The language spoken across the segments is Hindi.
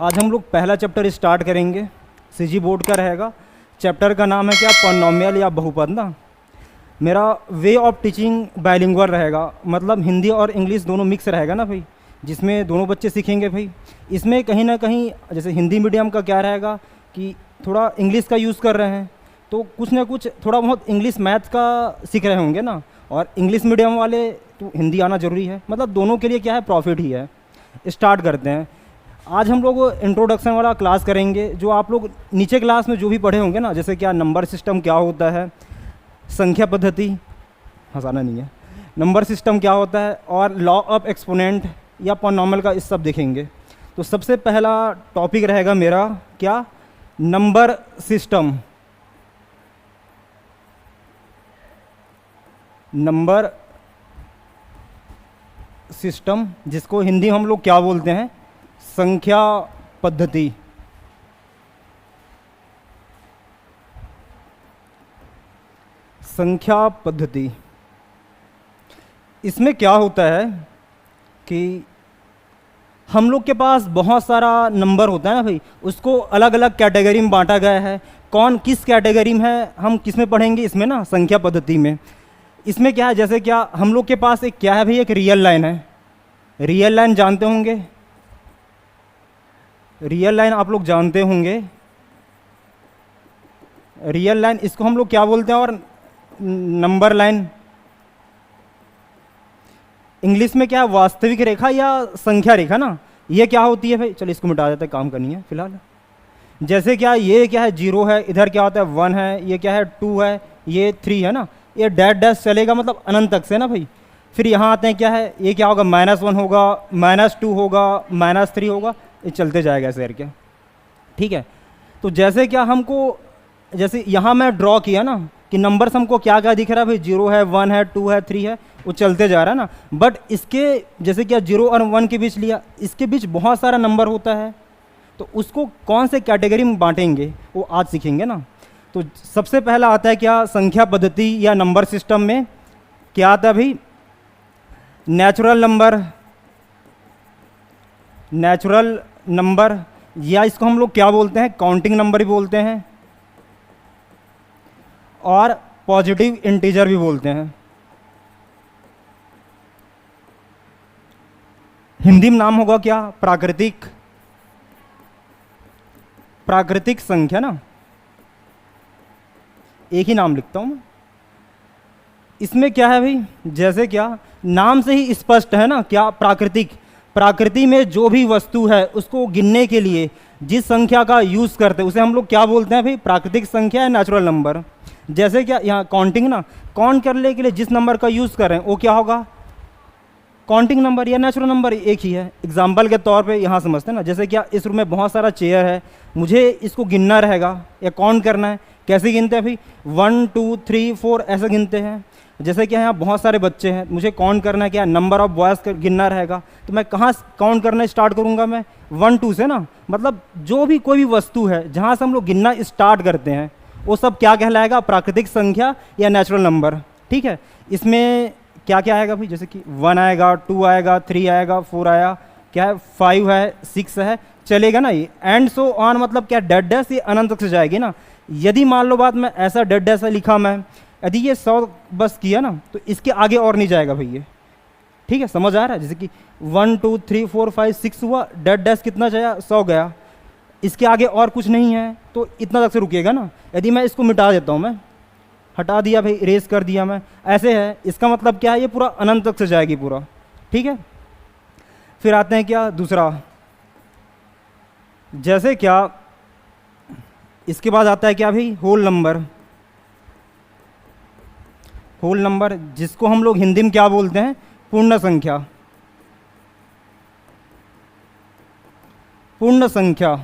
आज हम लोग पहला चैप्टर स्टार्ट करेंगे, सीजी बोर्ड का रहेगा। चैप्टर का नाम है क्या, पॉलिनोमियल या बहुपद ना। मेरा वे ऑफ टीचिंग बाइलिंगुअल रहेगा, मतलब हिंदी और इंग्लिश दोनों मिक्स रहेगा ना भाई, जिसमें दोनों बच्चे सीखेंगे भाई। इसमें कहीं ना कहीं जैसे हिंदी मीडियम का क्या रहेगा कि थोड़ा इंग्लिश का यूज़ कर रहे हैं, तो कुछ ना कुछ थोड़ा बहुत इंग्लिश मैथ का सीख रहे होंगे ना, और इंग्लिश मीडियम वाले तो हिंदी आना ज़रूरी है, मतलब दोनों के लिए क्या है, प्रॉफिट ही है। स्टार्ट करते हैं। आज हम लोग इंट्रोडक्शन वाला क्लास करेंगे, जो आप लोग नीचे क्लास में जो भी पढ़े होंगे ना, जैसे क्या नंबर सिस्टम क्या होता है, संख्या पद्धति, हंसाना नहीं है, नंबर सिस्टम क्या होता है, और लॉ ऑफ एक्सपोनेंट या पॉलिनोमियल का इस सब देखेंगे। तो सबसे पहला टॉपिक रहेगा मेरा क्या, नंबर सिस्टम। नंबर सिस्टम, जिसको हिंदी हम लोग क्या बोलते हैं, संख्या पद्धति। संख्या पद्धति, इसमें क्या होता है कि हम लोग के पास बहुत सारा नंबर होता है ना भाई, उसको अलग अलग कैटेगरी में बांटा गया है। कौन किस कैटेगरी में है, हम किस में पढ़ेंगे, इसमें ना संख्या पद्धति में। इसमें क्या है, जैसे क्या हम लोग के पास एक क्या है भाई, एक रियल लाइन है। रियल लाइन जानते होंगे, रियल लाइन आप लोग जानते होंगे। रियल लाइन, इसको हम लोग क्या बोलते हैं, और नंबर लाइन इंग्लिश में क्या है, वास्तविक रेखा या संख्या रेखा ना। ये क्या होती है भाई, चलो इसको मिटा देते हैं, काम करनी है फिलहाल। जैसे क्या ये क्या है, 0 है, इधर क्या होता है 1 है, ये क्या है 2 है, ये 3 है ना, ये डैश डैश चलेगा मतलब अनंत तक से ना भाई। फिर यहाँ आते हैं क्या है, ये क्या होगा, -1 होगा, -2 होगा, -3 होगा, ये चलते जाएगा ऐसे करके, ठीक है। तो जैसे क्या हमको, जैसे यहाँ मैं ड्रॉ किया ना कि नंबर्स हमको क्या क्या दिख रहा है भाई, 0 है, 1 है, 2 है, 3 है, वो चलते जा रहा है ना। बट इसके जैसे क्या 0 और 1 के बीच लिया, इसके बीच बहुत सारा नंबर होता है, तो उसको कौन से कैटेगरी में बांटेंगे वो आज सीखेंगे ना। तो सबसे पहला आता है क्या, संख्या पद्धति या नंबर सिस्टम में क्या आता है भाई, नेचुरल नंबर। नेचुरल नंबर, या इसको हम लोग क्या बोलते हैं, काउंटिंग नंबर भी बोलते हैं, और पॉजिटिव इंटीजर भी बोलते हैं। हिंदी में नाम होगा क्या, प्राकृतिक, प्राकृतिक संख्या ना, एक ही नाम लिखता हूं मैं। इसमें क्या है भाई, जैसे क्या नाम से ही स्पष्ट है ना, क्या प्राकृतिक, प्रकृति में जो भी वस्तु है उसको गिनने के लिए जिस संख्या का यूज़ करते हैं उसे हम लोग क्या बोलते हैं भाई, प्राकृतिक संख्या या नेचुरल नंबर। जैसे क्या यहाँ काउंटिंग ना, काउंट करने के लिए जिस नंबर का यूज़ कर रहे हैं वो क्या होगा, काउंटिंग नंबर या नेचुरल नंबर, एक ही है। एग्जाम्पल के तौर पे यहाँ समझते हैं ना, जैसे क्या इस रूम में बहुत सारा चेयर है, मुझे इसको गिनना रहेगा या काउंट करना है। कैसे गिनते हैं भाई, 1 2 3 4 ऐसे गिनते हैं। जैसे कि यहाँ बहुत सारे बच्चे हैं, मुझे काउंट करना है क्या, नंबर ऑफ बॉयज़ गिनना रहेगा, तो मैं कहाँ काउंट करना स्टार्ट करूँगा, मैं 1 2 से ना। मतलब जो भी कोई भी वस्तु है जहाँ से हम लोग गिनना स्टार्ट करते हैं वो सब क्या कहलाएगा, प्राकृतिक संख्या या नेचुरल नंबर, ठीक है। इसमें क्या क्या आएगा भाई, जैसे कि 1 आएगा, 2 आएगा, 3 आएगा, 4 आया, क्या है 5 है, 6 है, चलेगा ना ये, एंड सो ऑन। मतलब क्या डेड डैश ये अनंत तक से जाएगी ना। यदि मान लो बात, मैं ऐसा डेड डैश लिखा मैं, यदि ये 100 बस किया ना, तो इसके आगे और नहीं जाएगा भाई ये, ठीक है, समझ आ रहा है। जैसे कि 1 2 3 4 5 6 हुआ, डेड डैश कितना जाया, 100 गया, इसके आगे और कुछ नहीं है, तो इतना तक से रुकेगा ना। यदि मैं इसको मिटा देता हूँ, मैं हटा दिया भाई, इरेज कर दिया मैं, ऐसे है, इसका मतलब क्या है, ये पूरा अनंत तक से जाएगी पूरा, ठीक है। फिर आते हैं क्या दूसरा, जैसे क्या इसके बाद आता है क्या भाई, होल नंबर। होल नंबर, जिसको हम लोग हिंदी में क्या बोलते हैं, पूर्ण संख्या। पूर्ण संख्या,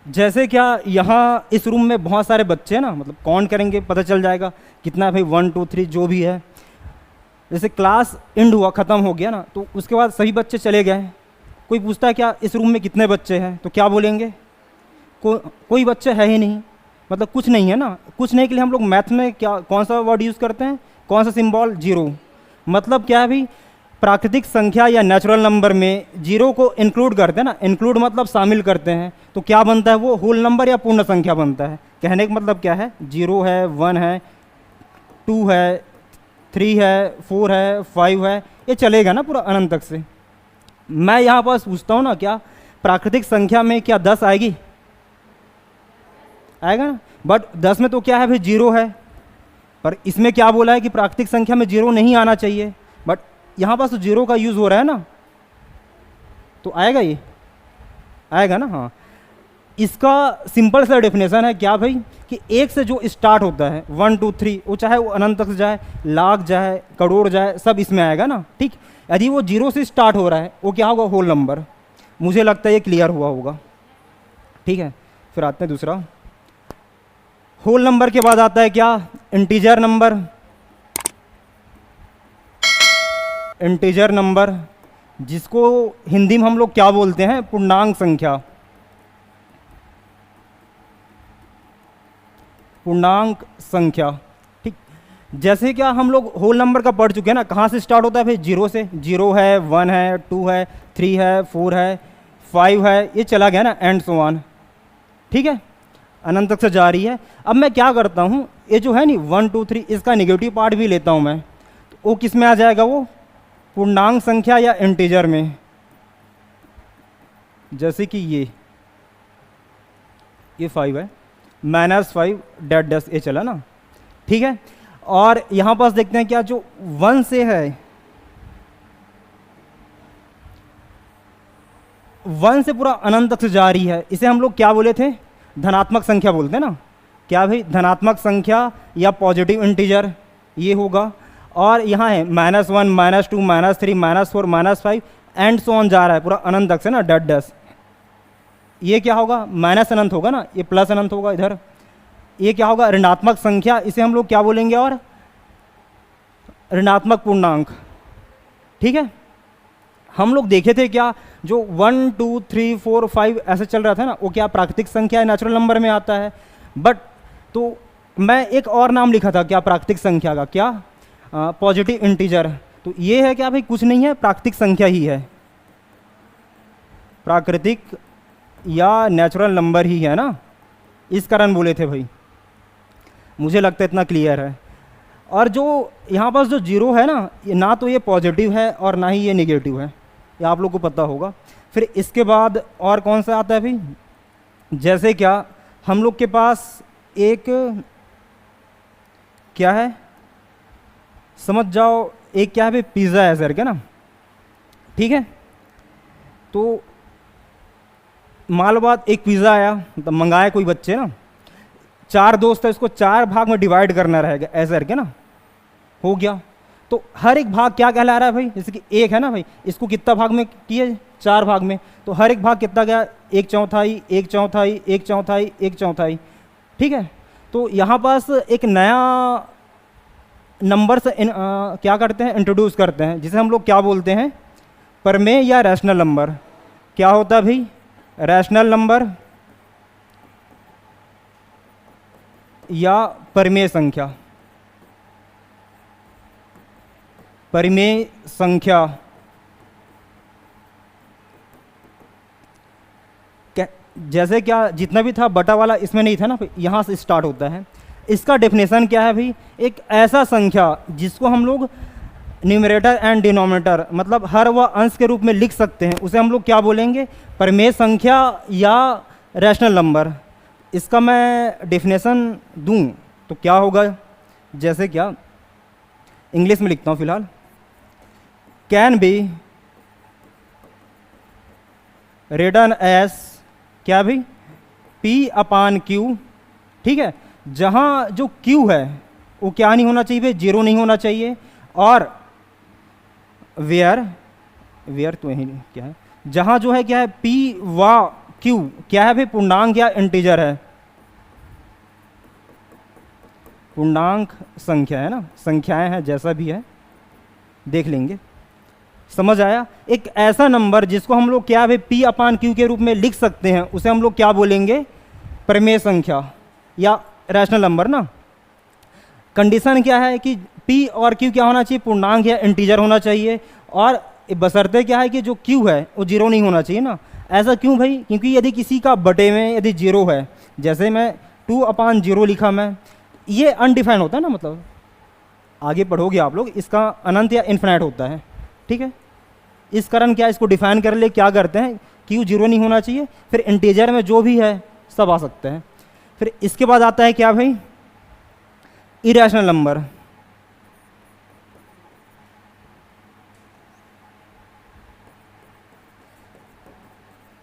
जैसे क्या यहाँ इस रूम में बहुत सारे बच्चे हैं ना, मतलब काउंट करेंगे पता चल जाएगा कितना है भाई, 1 2 3 जो भी है। जैसे क्लास एंड हुआ, ख़त्म हो गया ना, तो उसके बाद सभी बच्चे चले गए, कोई पूछता है क्या इस रूम में कितने बच्चे हैं, तो क्या बोलेंगे, कोई बच्चे है ही नहीं, मतलब कुछ नहीं है ना। कुछ नहीं के लिए हम लोग मैथ में क्या, कौन सा वर्ड यूज़ करते हैं, कौन सा सिंबल, 0। मतलब क्या है भाई, प्राकृतिक संख्या या नेचुरल नंबर में जीरो को इंक्लूड करते हैं ना, इंक्लूड मतलब शामिल करते हैं, तो क्या बनता है वो होल नंबर या पूर्ण संख्या बनता है। कहने का मतलब क्या है, जीरो है, वन है, टू है, थ्री है, फोर है, फाइव है, ये चलेगा ना पूरा अनंत तक से। मैं यहाँ पास पूछता हूँ ना, क्या प्राकृतिक संख्या में क्या 10 आएगी? आएगा ना, बट 10 में तो क्या है भाई, जीरो है। पर इसमें क्या बोला है कि प्राकृतिक संख्या में जीरो नहीं आना चाहिए, बट यहाँ पास तो जीरो का यूज़ हो रहा है ना, तो आएगा, ये आएगा ना। हाँ, इसका सिंपल सा डेफिनेशन है क्या भाई, कि एक से जो स्टार्ट होता है 1 2 3, वो चाहे वो अनंत तक जाए, लाख जाए, करोड़ जाए, सब इसमें आएगा ना। ठीक, यदि वो जीरो से स्टार्ट हो रहा है वो क्या होगा, होल नंबर। मुझे लगता है ये क्लियर हुआ होगा। ठीक है, फिर आते हैं दूसरा। होल नंबर के बाद आता है क्या, इंटीजर नंबर। इंटीजर नंबर जिसको हिंदी में हम लोग क्या बोलते हैं, पूर्णांक संख्या। पूर्णांक संख्या, ठीक। जैसे क्या हम लोग होल नंबर का पढ़ चुके हैं ना, कहाँ से स्टार्ट होता है भाई, जीरो से। जीरो है, वन है, टू है, थ्री है, फोर है, फाइव है, ये चला गया ना, एंड सो ऑन। ठीक है, अनंत तक से जा रही है। अब मैं क्या करता हूँ, ये जो है नी 1 2 3, इसका नेगेटिव पार्ट भी लेता हूँ मैं, तो वो किस में आ जाएगा, वो पूर्णांक संख्या या इंटीजर में। जैसे कि ये 5 है, -5 डेट डैश, ये चला ना। ठीक है, और यहाँ पास देखते हैं क्या, जो 1 से है, 1 से पूरा अनंत तक से जा रही है, इसे हम लोग क्या बोले थे, धनात्मक संख्या बोलते हैं ना। क्या भाई, धनात्मक संख्या या पॉजिटिव इंटीजर, ये होगा। और यहाँ है -1 -2 -3 -4 -5 एंड सो ऑन जा रहा है पूरा अनंत तक से ना, डेट डैश। ये क्या होगा, माइनस अनंत होगा ना, ये प्लस अनंत होगा इधर। ये क्या होगा, ऋणात्मक संख्या, इसे हम लोग क्या बोलेंगे, और ऋणात्मक पूर्णांक। ठीक है, हम लोग देखे थे क्या, जो 1 2 3 4 5 ऐसे चल रहा था ना, वो क्या प्राकृतिक संख्या नेचुरल नंबर में आता है। बट तो मैं एक और नाम लिखा था क्या, प्राकृतिक संख्या का, क्या, पॉजिटिव इंटीजर। तो ये है क्या भाई, कुछ नहीं है, प्राकृतिक संख्या ही है, प्राकृतिक या नेचुरल नंबर ही है ना, इस कारण बोले थे भाई। मुझे लगता है इतना क्लियर है। और जो यहाँ पास जो जीरो है ना, ना तो ये पॉजिटिव है और ना ही ये नेगेटिव है, ये आप लोग को पता होगा। फिर इसके बाद और कौन सा आता है भाई, जैसे क्या हम लोग के पास एक क्या है, समझ जाओ, एक क्या है भाई, पिज़्ज़ा है सर, क्या ना। ठीक है, तो मान लो बात, एक पिज़्ज़ा आया, तो मंगाया कोई बच्चे ना, 4 दोस्त है, इसको 4 भाग में डिवाइड करना रहेगा, ऐसा करके ना, हो गया। तो हर एक भाग क्या कहला रहा है भाई, जैसे कि एक है ना भाई, इसको कितना भाग में किए, 4 भाग में, तो हर एक भाग कितना गया, 1/4 1/4 1/4 1/4। ठीक है, तो यहाँ पास एक नया नंबर से क्या करते हैं, इंट्रोड्यूस करते हैं, जिसे हम लोग क्या बोलते हैं, प्रमेय या रैशनल नंबर। क्या होता है भाई, रैशनल नंबर या परिमेय संख्या। परिमेय संख्या जैसे क्या, जितना भी था बटा वाला इसमें नहीं था ना, यहाँ से स्टार्ट होता है। इसका डेफिनेशन क्या है भाई, एक ऐसा संख्या जिसको हम लोग न्यूमरेटर एंड डिनोमिनेटर, मतलब हर वह अंश के रूप में लिख सकते हैं, उसे हम लोग क्या बोलेंगे, परिमेय संख्या या रैशनल नंबर। इसका मैं डेफिनेशन दूं तो क्या होगा, जैसे क्या, इंग्लिश में लिखता हूँ फिलहाल, कैन बी रिटन एज क्या भाई, P/Q। ठीक है, जहाँ जो Q है वो क्या नहीं होना चाहिए भाई, जीरो नहीं होना चाहिए। और वेयर तो यही क्या है, जहाँ जो है क्या है, P व Q क्या है भाई, पूर्णांक या इंटीजर है, पूर्णांक संख्या है ना, संख्याएं हैं, जैसा भी है देख लेंगे। समझ आया, एक ऐसा नंबर जिसको हम लोग क्या है P/Q के रूप में लिख सकते हैं, उसे हम लोग क्या बोलेंगे, प्रमेय संख्या या रैशनल नंबर ना। कंडीशन क्या है कि P और Q क्या होना चाहिए, पूर्णांक या इंटीजर होना चाहिए, और बशर्ते क्या है कि जो क्यू है वो जीरो नहीं होना चाहिए ना। ऐसा क्यों भाई? क्योंकि यदि किसी का बटे में यदि जीरो है, जैसे मैं 2/0 लिखा मैं, ये अनडिफाइंड होता है ना, मतलब आगे पढ़ोगे आप लोग, इसका अनंत या इन्फिनाइट होता है, ठीक है। इस कारण क्या इसको डिफाइन कर ले, क्या करते हैं, क्यू जीरो नहीं होना चाहिए, फिर इंटीजर में जो भी है सब आ सकते हैं। फिर इसके बाद आता है क्या भाई, इरेशनल नंबर।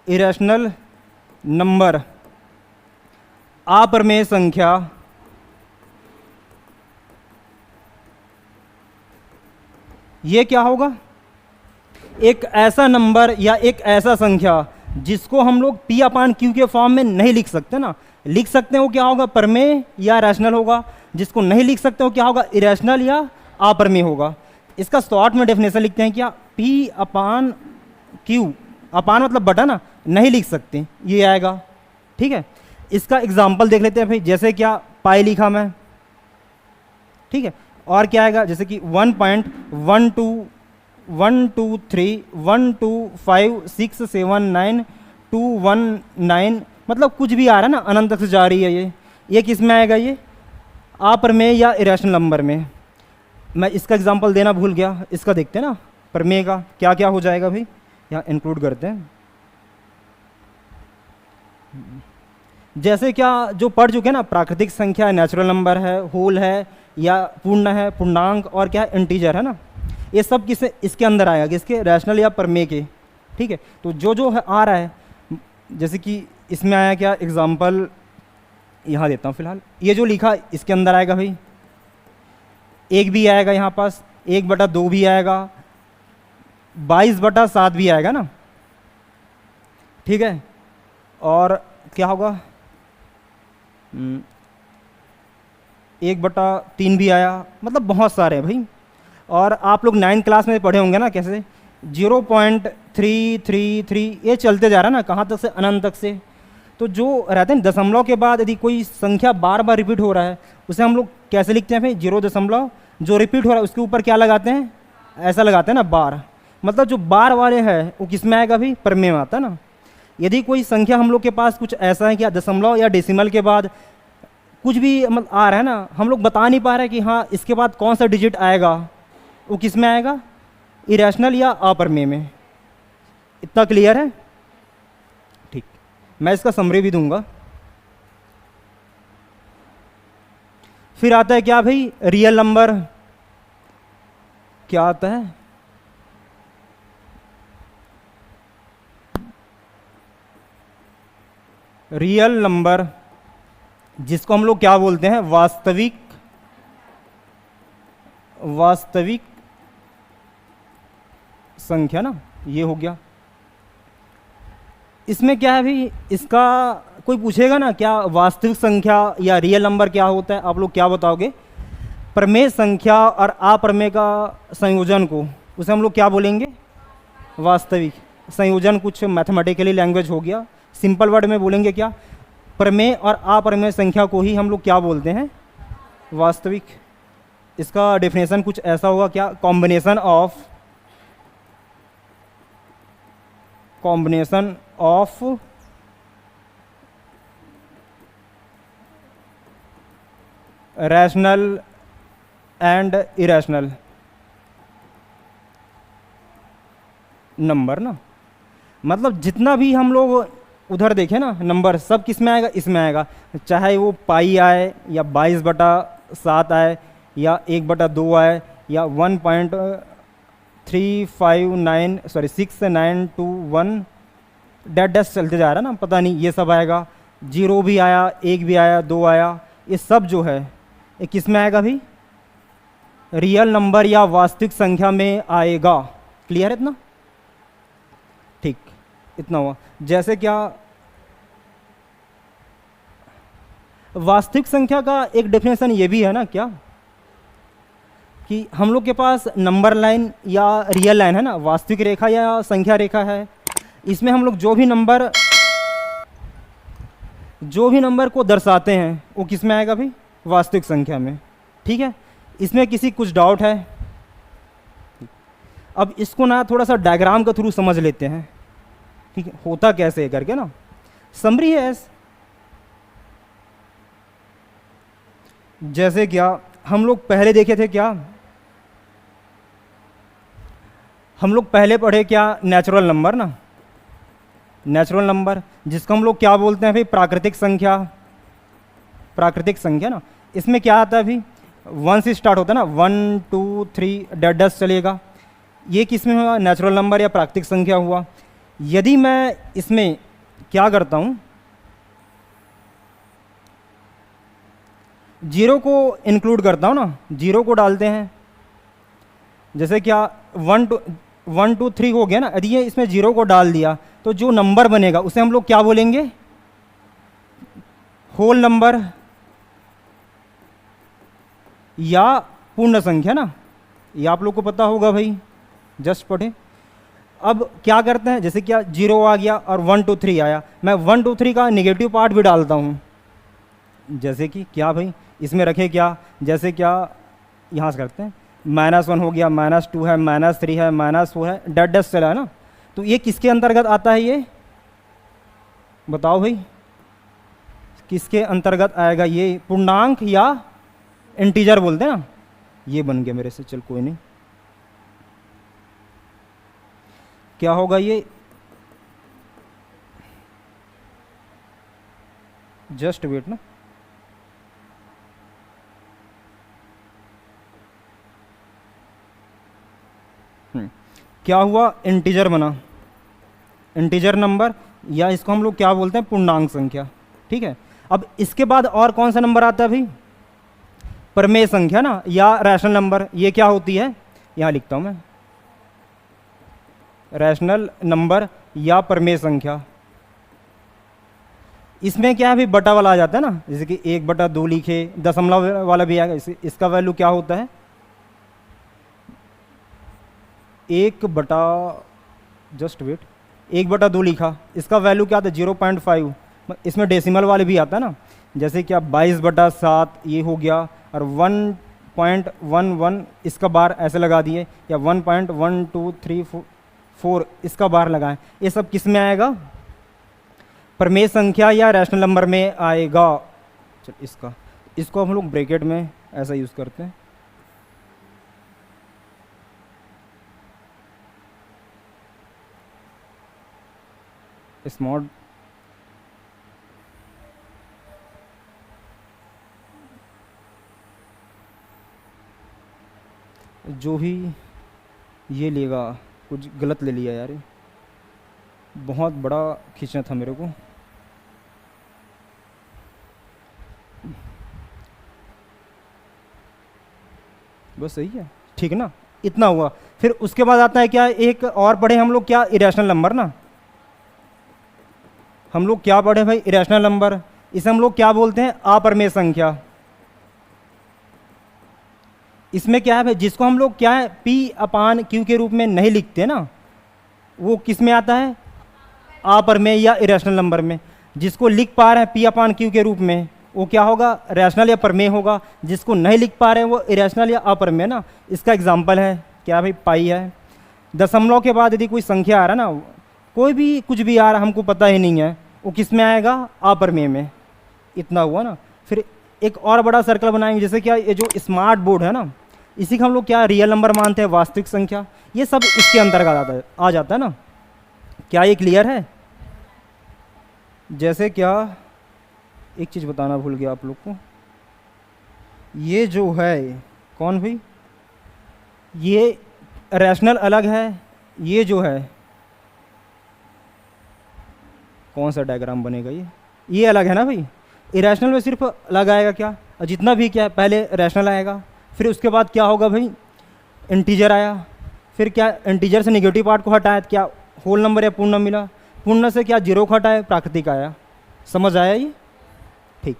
इरेशनल नंबर अप्रमेय संख्या ये क्या होगा, एक ऐसा नंबर या एक ऐसा संख्या जिसको हम लोग P/Q के फॉर्म में नहीं लिख सकते ना। लिख सकते हैं वो क्या होगा, प्रमेय या रैशनल होगा। जिसको नहीं लिख सकते वो क्या होगा, इरेशनल या अप्रमेय होगा। इसका शॉर्ट में डेफिनेशन लिखते हैं क्या, P/Q, अपान मतलब बटा ना, नहीं लिख सकते, ये आएगा, ठीक है। इसका एग्जाम्पल देख लेते हैं भाई, जैसे क्या पाई लिखा मैं, ठीक है, और क्या आएगा, जैसे कि 1.12123125679219219, मतलब कुछ भी आ रहा है ना, अनंत तक से जा रही है ये किस में आएगा, ये अप्रमेय या इरेशनल नंबर में। मैं इसका एग्जांपल देना भूल गया, इसका देखते हैं ना, प्रमेय का क्या क्या हो जाएगा भाई, यहाँ इंक्लूड करते हैं। जैसे क्या जो पढ़ चुके हैं ना, प्राकृतिक संख्या नेचुरल नंबर है, होल है या पूर्ण है, पूर्णांक, और क्या इंटीजर है ना, ये सब किसे इसके अंदर आएगा, किसके, रैशनल या प्रमेय के, ठीक है। तो जो है आ रहा है, जैसे कि इसमें आया क्या, एग्जांपल यहाँ देता हूँ फिलहाल, ये जो लिखा इसके अंदर आएगा भाई, 1 भी आएगा यहाँ पास, 1/2 भी आएगा, 22/7 भी आएगा ना, ठीक है। और क्या होगा, 1/3 भी आया, मतलब बहुत सारे हैं भाई। और आप लोग 9th क्लास में पढ़े होंगे ना, कैसे 0.333 ये चलते जा रहा है ना, कहाँ तक से, अनंत तक से। तो जो रहते हैं दशमलव के बाद यदि कोई संख्या बार बार रिपीट हो रहा है, उसे हम लोग कैसे लिखते हैं भाई, 0 जो रिपीट हो रहा है उसके ऊपर क्या लगाते हैं, ऐसा लगाते हैं ना, बार, मतलब जो बार वाले हैं वो किस में आएगा भाई, प्रमेय में आता है ना। यदि कोई संख्या हम लोग के पास कुछ ऐसा है कि दशमलव या डेसिमल के बाद कुछ भी मतलब आ रहा है ना, हम लोग बता नहीं पा रहे कि हाँ इसके बाद कौन सा डिजिट आएगा, वो किस में आएगा, इरेशनल या अप्रमेय में। इतना क्लियर है, ठीक। मैं इसका समरी भी दूंगा। फिर आता है क्या भाई, रियल नंबर। क्या आता है, रियल नंबर, जिसको हम लोग क्या बोलते हैं, वास्तविक संख्या ना, ये हो गया। इसमें क्या है भाई, इसका कोई पूछेगा ना क्या वास्तविक संख्या या रियल नंबर क्या होता है, आप लोग क्या बताओगे, प्रमेय संख्या और अप्रमेय का संयोजन को, उसे हम लोग क्या बोलेंगे, वास्तविक संयोजन। कुछ मैथमेटिकली लैंग्वेज हो गया, सिंपल वर्ड में बोलेंगे क्या, प्रमेय और अप्रमेय संख्या को ही हम लोग क्या बोलते हैं, वास्तविक। इसका डेफिनेशन कुछ ऐसा होगा क्या, combination of rational and irrational number ना, मतलब जितना भी हम लोग उधर देखें ना नंबर, सब किस में आएगा, इसमें आएगा। चाहे वो पाई आए या 22/7 आए या 1/2 आए या 1.6921 डैश चलते जा रहा है ना, पता नहीं, ये सब आएगा। 0 भी आया, 1 भी आया, 2 आया, ये सब जो है ये किस में आएगा भाई, रियल नंबर या वास्तविक संख्या में आएगा। क्लियर है इतना, ठीक, इतना हुआ। जैसे क्या वास्तविक संख्या का एक डेफिनेशन ये भी है ना क्या, कि हम लोग के पास नंबर लाइन या रियल लाइन है ना, वास्तविक रेखा या संख्या रेखा है, इसमें हम लोग जो भी नंबर को दर्शाते हैं वो किस में आएगा भाई, वास्तविक संख्या में, ठीक है। इसमें किसी कुछ डाउट है? अब इसको ना थोड़ा सा डायग्राम के थ्रू समझ लेते हैं, ठीक है, होता कैसे है करके ना। समरी है जैसे क्या हम लोग पहले देखे थे, क्या हम लोग पहले पढ़े क्या, नेचुरल नंबर ना, नेचुरल नंबर जिसको हम लोग क्या बोलते हैं भाई, प्राकृतिक संख्या, प्राकृतिक संख्या ना। इसमें क्या आता है अभी, 1 से स्टार्ट होता है ना, 1 2 3 डस चलेगा। ये किस में हुआ, नेचुरल नंबर या प्राकृतिक संख्या हुआ। यदि मैं इसमें क्या करता हूँ, जीरो को इंक्लूड करता हूँ ना, जीरो को डालते हैं, जैसे क्या 1 2 3 हो गया ना, यदि ये इसमें जीरो को डाल दिया तो जो नंबर बनेगा उसे हम लोग क्या बोलेंगे, होल नंबर या पूर्ण संख्या ना। ये आप लोग को पता होगा भाई, जस्ट पढ़े। अब क्या करते हैं, जैसे क्या जीरो आ गया और 1 2 3 आया, मैं 1 2 3 का निगेटिव पार्ट भी डालता हूँ, जैसे कि क्या भाई इसमें रखे क्या, जैसे क्या यहाँ से करते हैं, -1 हो गया, -2 है, -3 है, -4 है, डस चला है ना। तो ये किसके अंतर्गत आता है, ये बताओ भाई, किसके अंतर्गत आएगा ये, पूर्णांक या इंटीजर बोलते हैं ना। ये बन गया मेरे से, चल कोई नहीं, क्या होगा ये, जस्ट वेट ना, क्या हुआ, इंटीजर बना, इंटीजर नंबर, या इसको हम लोग क्या बोलते हैं, पूर्णांक संख्या, ठीक है। अब इसके बाद और कौन सा नंबर आता है भाई, प्रमेय संख्या ना, या रैशनल नंबर। ये क्या होती है, यहाँ लिखता हूँ मैं, रैशनल नंबर या प्रमेय संख्या। इसमें क्या है भाई, बटा वाला आ जाता है ना, जैसे कि 1/2 लिखे, दशमलव वाला भी आएगा, इसका वैल्यू क्या होता है, 1/, जस्ट वेट, 1/2 लिखा, इसका वैल्यू क्या आता है, 0.5। इसमें डेसिमल वाले भी आता है ना, जैसे कि 22/7 ये हो गया, और 1.11 इसका बार ऐसे लगा दिए, या 1.1234 इसका बार लगाएं। ये सब किस में आएगा, प्रमेय संख्या या रैशनल नंबर में आएगा। चल इसको हम लोग ब्रैकेट में ऐसा यूज़ करते हैं, स्मॉल, जो भी ये लेगा कुछ गलत ले लिया यार, बहुत बड़ा खींचना था मेरे को। बस सही है, ठीक है ना, इतना हुआ। फिर उसके बाद आता है क्या, एक और पढ़े हम लोग क्या, इरेशनल नंबर ना। हम लोग क्या पढ़े भाई, इरेशनल नंबर, इसे हम लोग क्या बोलते हैं, अप्रमेय संख्या। इसमें क्या है भाई, जिसको हम लोग क्या है P/Q के रूप में नहीं लिखते ना, वो किस में आता है, अप्रमेय या इरेशनल नंबर में। जिसको लिख पा रहे हैं P/Q के रूप में, वो क्या होगा, रैशनल या प्रमेय होगा। जिसको नहीं लिख पा रहे हैं वो इरेशनल या अप्रमेय ना। इसका एग्जाम्पल है क्या भाई, पाई है। दशमलव के बाद यदि कोई संख्या आ रहा है ना, कोई भी कुछ भी आ रहा, हमको पता ही नहीं है, वो किस में आएगा, अप्रमेय में। इतना हुआ ना। फिर एक और बड़ा सर्कल बनाएंगे, जैसे क्या ये जो स्मार्ट बोर्ड है ना, इसी का हम लोग क्या रियल नंबर मानते हैं, वास्तविक संख्या। ये सब इसके अंतर्गत आ जाता है ना। क्या ये क्लियर है? जैसे क्या, एक चीज़ बताना भूल गया आप लोग को, ये जो है कौन भाई, ये रैशनल अलग है, ये जो है कौन सा डायग्राम बनेगा, ये अलग है ना भाई। इरेशनल में सिर्फ अलग आएगा क्या, और जितना भी क्या पहले रैशनल आएगा, फिर उसके बाद क्या होगा भाई, इंटीजर आया, फिर क्या इंटीजर से निगेटिव पार्ट को हटाया, क्या होल नंबर या पूर्ण मिला, पूर्ण से क्या जीरो को हटाया, प्राकृतिक आया। समझ आया ये? ठीक।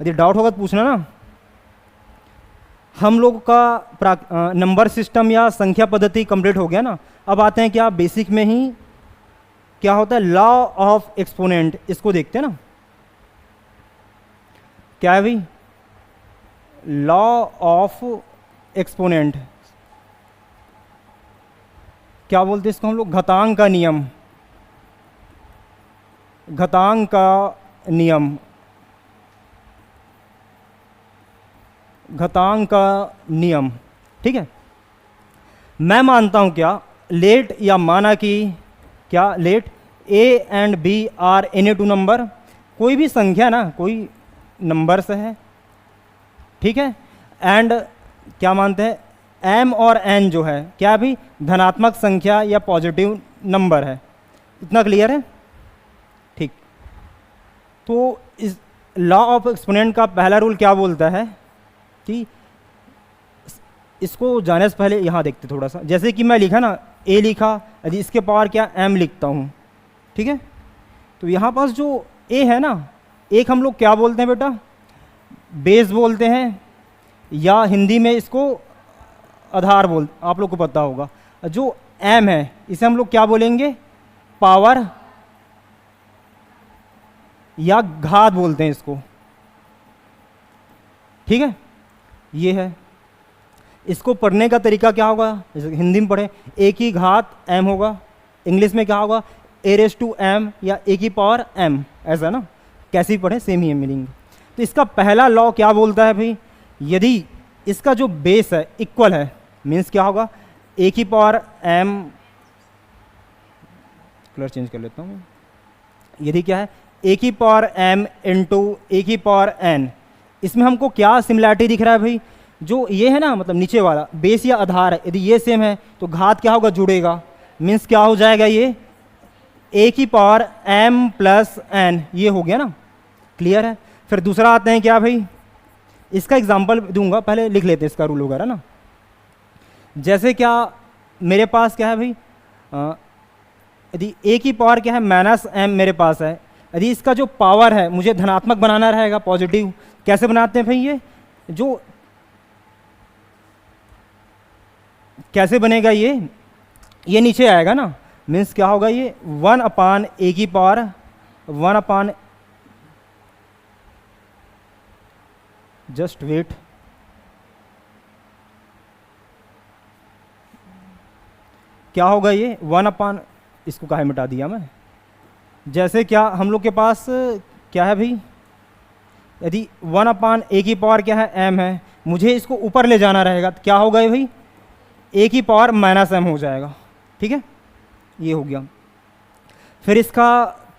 यदि डाउट होगा तो पूछना ना। हम लोग का नंबर सिस्टम या संख्या पद्धति कंप्लीट हो गया ना। अब आते हैं क्या बेसिक में ही क्या होता है, लॉ ऑफ एक्सपोनेंट। इसको देखते हैं ना, क्या है भाई, लॉ ऑफ एक्सपोनेंट। क्या बोलते हैं इसको हम लोग, घातांक का नियम, घातांक का नियम, घातांक का नियम। ठीक है, मैं मानता हूं क्या, लेट या माना कि क्या, let a and b are any two number, कोई भी संख्या ना, कोई नंबर से है, ठीक है, एंड क्या मानते हैं, एम और एन जो है क्या भी धनात्मक संख्या या पॉजिटिव नंबर है। इतना क्लियर है? ठीक। तो इस लॉ ऑफ एक्सपोनेंट का पहला रूल क्या बोलता है कि इसको जाने से पहले यहाँ देखते थोड़ा सा, जैसे कि मैं लिखा ना, ए लिखा, यदि इसके पावर क्या एम लिखता हूँ, ठीक है, तो यहाँ पास जो ए है ना, एक हम लोग क्या बोलते हैं बेटा, बेस बोलते हैं, या हिंदी में इसको आधार बोल, आप लोग को पता होगा। जो एम है इसे हम लोग क्या बोलेंगे, पावर या घात बोलते हैं इसको, ठीक है, ये है। इसको पढ़ने का तरीका क्या होगा, जैसे हिंदी में पढ़े ए की घात एम होगा, इंग्लिश में क्या होगा, ए रेस टू एम या ए की पावर एम, ऐसा ना, कैसे ही पढ़े सेम ही है मीनिंग। तो इसका पहला लॉ क्या बोलता है भाई, यदि इसका जो बेस है इक्वल है, मीन्स क्या होगा, ए की पावर एम, कलर चेंज कर लेता हूँ, यदि क्या है ए की पावर एम इंटू ए की पावर एन, इसमें हमको क्या सिमिलैरिटी दिख रहा है भाई, जो ये है ना, मतलब नीचे वाला बेस या आधार है, यदि ये सेम है तो घात क्या होगा, जुड़ेगा, मीन्स क्या हो जाएगा, ये ए की पावर एम प्लस एन, ये हो गया ना, क्लियर है। फिर दूसरा आते हैं क्या भाई, इसका एग्जांपल दूंगा, पहले लिख लेते हैं इसका रूल वगैरह ना। जैसे क्या मेरे पास क्या है भाई, यदि ए की पावर क्या है माइनस एम मेरे पास है, यदि इसका जो पावर है मुझे धनात्मक बनाना रहेगा, पॉजिटिव, कैसे बनाते हैं भाई, ये जो कैसे बनेगा, ये नीचे आएगा ना, मीन्स क्या होगा, ये 1 अपान ए की पावर 1 अपान, जस्ट वेट, क्या होगा ये 1 अपान, इसको काहे मिटा दिया मैं, जैसे क्या हम लोग के पास क्या है भाई, यदि 1 अपान ए की पावर क्या है एम है, मुझे इसको ऊपर ले जाना रहेगा, तो क्या होगा ये भाई, ए की पावर माइनस एम हो जाएगा, ठीक है, ये हो गया। फिर इसका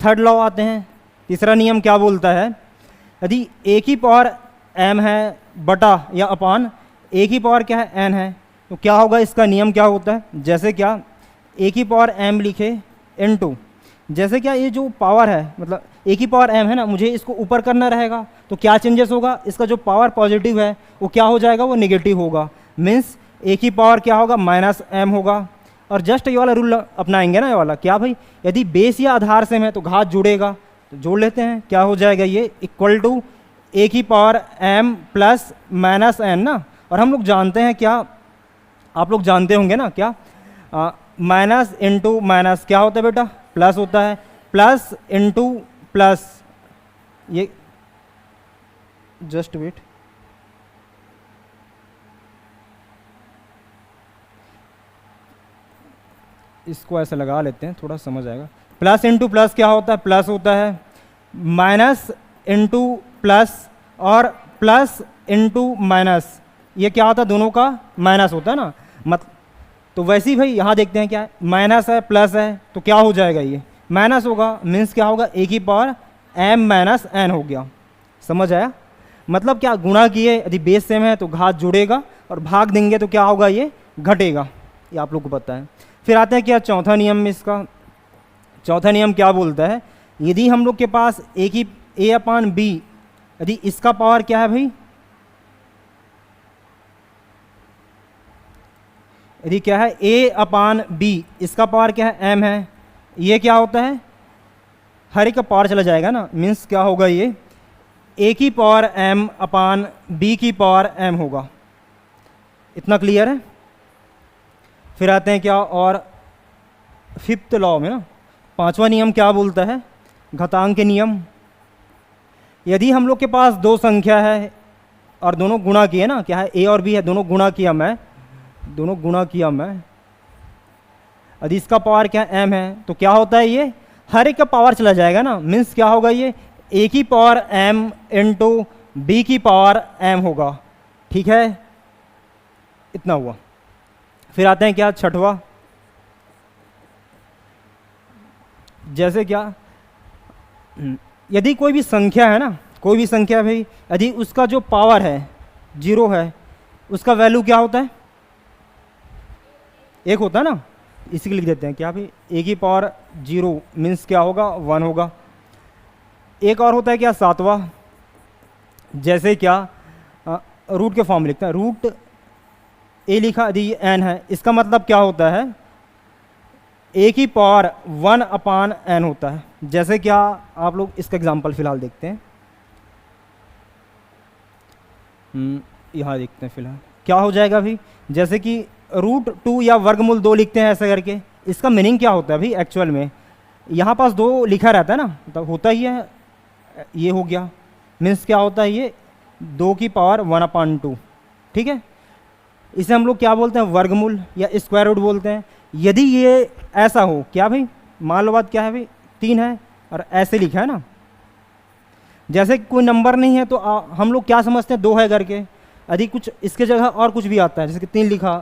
थर्ड लॉ आते हैं, तीसरा नियम क्या बोलता है, यदि ए की पावर एम है बटा या अपान ए की पावर क्या है एन है, तो क्या होगा, इसका नियम क्या होता है, जैसे क्या ए की पावर एम लिखे इनटू, जैसे क्या ये जो पावर है, मतलब ए की पावर एम है ना, मुझे इसको ऊपर करना रहेगा, तो क्या चेंजेस होगा, इसका जो पावर पॉजिटिव है वो क्या हो जाएगा, वो नेगेटिव होगा, मीन्स ए की पावर क्या होगा, माइनस एम होगा। और जस्ट ये वाला रूल अपनाएंगे ना, ये वाला क्या भाई, यदि बेस या आधार सेम है तो घात जुड़ेगा, तो जोड़ लेते हैं, क्या हो जाएगा, ये इक्वल टू ए की power m plus minus n ना। और हम लोग जानते हैं क्या, आप लोग जानते होंगे ना, क्या माइनस इंटू माइनस क्या होता है बेटा, प्लस होता है, प्लस इंटू प्लस, ये जस्ट वेट, इसको ऐसे लगा लेते हैं, थोड़ा समझ आएगा। प्लस इंटू प्लस क्या होता है, प्लस होता है, माइनस इंटू प्लस और प्लस इंटू माइनस, ये क्या होता है, दोनों का माइनस होता है ना, मत तो वैसे ही भाई यहाँ देखते हैं क्या है, माइनस है प्लस है, तो क्या हो जाएगा, ये माइनस होगा, मीन्स क्या होगा, ए की पावर एम माइनस एन हो गया। समझ आया? मतलब क्या, गुणा किए यदि बेस सेम है तो घात जुड़ेगा, और भाग देंगे तो क्या होगा, ये घटेगा, ये आप लोग को पता है। फिर आते हैं क्या चौथा नियम में, इसका चौथा नियम क्या बोलता है, यदि हम लोग के पास ए अपान बी, यदि इसका पावर क्या है भाई, यदि क्या है ए अपान बी, इसका पावर क्या है एम है, ये क्या होता है, हर एक का पावर चला जाएगा ना, मीन्स क्या होगा, ये ए की पावर एम अपान बी की पावर एम होगा। इतना क्लियर है? फिर आते हैं क्या, और फिफ्थ लॉ में ना, पांचवा नियम क्या बोलता है, घातांक के नियम। यदि हम लोग के पास दो संख्या है और दोनों गुणा किए ना, क्या है ए और बी है, दोनों गुणा किया मैं, यदि इसका पावर क्या m है तो क्या होता है, ये हर एक का पावर चला जाएगा ना, मीन्स क्या होगा, ये a की पावर m इंटू b की पावर m होगा। ठीक है, इतना हुआ। फिर आते हैं क्या, छठवा, जैसे क्या यदि कोई भी संख्या है ना, कोई भी संख्या भाई, यदि उसका जो पावर है 0 है, उसका वैल्यू क्या होता है, 1 होता है ना, इसी के लिख देते हैं क्या भाई, a की पावर 0 मीन्स क्या होगा, 1 होगा। एक और होता है क्या, 7वां, जैसे क्या रूट के फॉर्म में लिखते हैं, रूट a लिखा, यदि ये n है, इसका मतलब क्या होता है, a की पावर 1/n होता है। जैसे क्या आप लोग इसका एग्जांपल फिलहाल देखते हैं, यहाँ देखते हैं फिलहाल क्या हो जाएगा भाई, जैसे कि √2 या वर्गमूल 2 लिखते हैं ऐसा करके। इसका मीनिंग क्या होता है भाई, एक्चुअल में यहाँ पास 2 लिखा रहता है ना, मतलब होता ही है, ये हो गया, मीन्स क्या होता है, ये 2 की पावर 1/2। ठीक है, इसे हम लोग क्या बोलते हैं, वर्गमूल या स्क्वायर रूट बोलते हैं। यदि ये ऐसा हो, क्या भाई, मान लो बात क्या है भाई, 3 है और ऐसे लिखा है ना, जैसे कोई नंबर नहीं है तो हम लोग क्या समझते हैं, 2 है करके। यदि कुछ इसके जगह और कुछ भी आता है, जैसे कि 3 लिखा,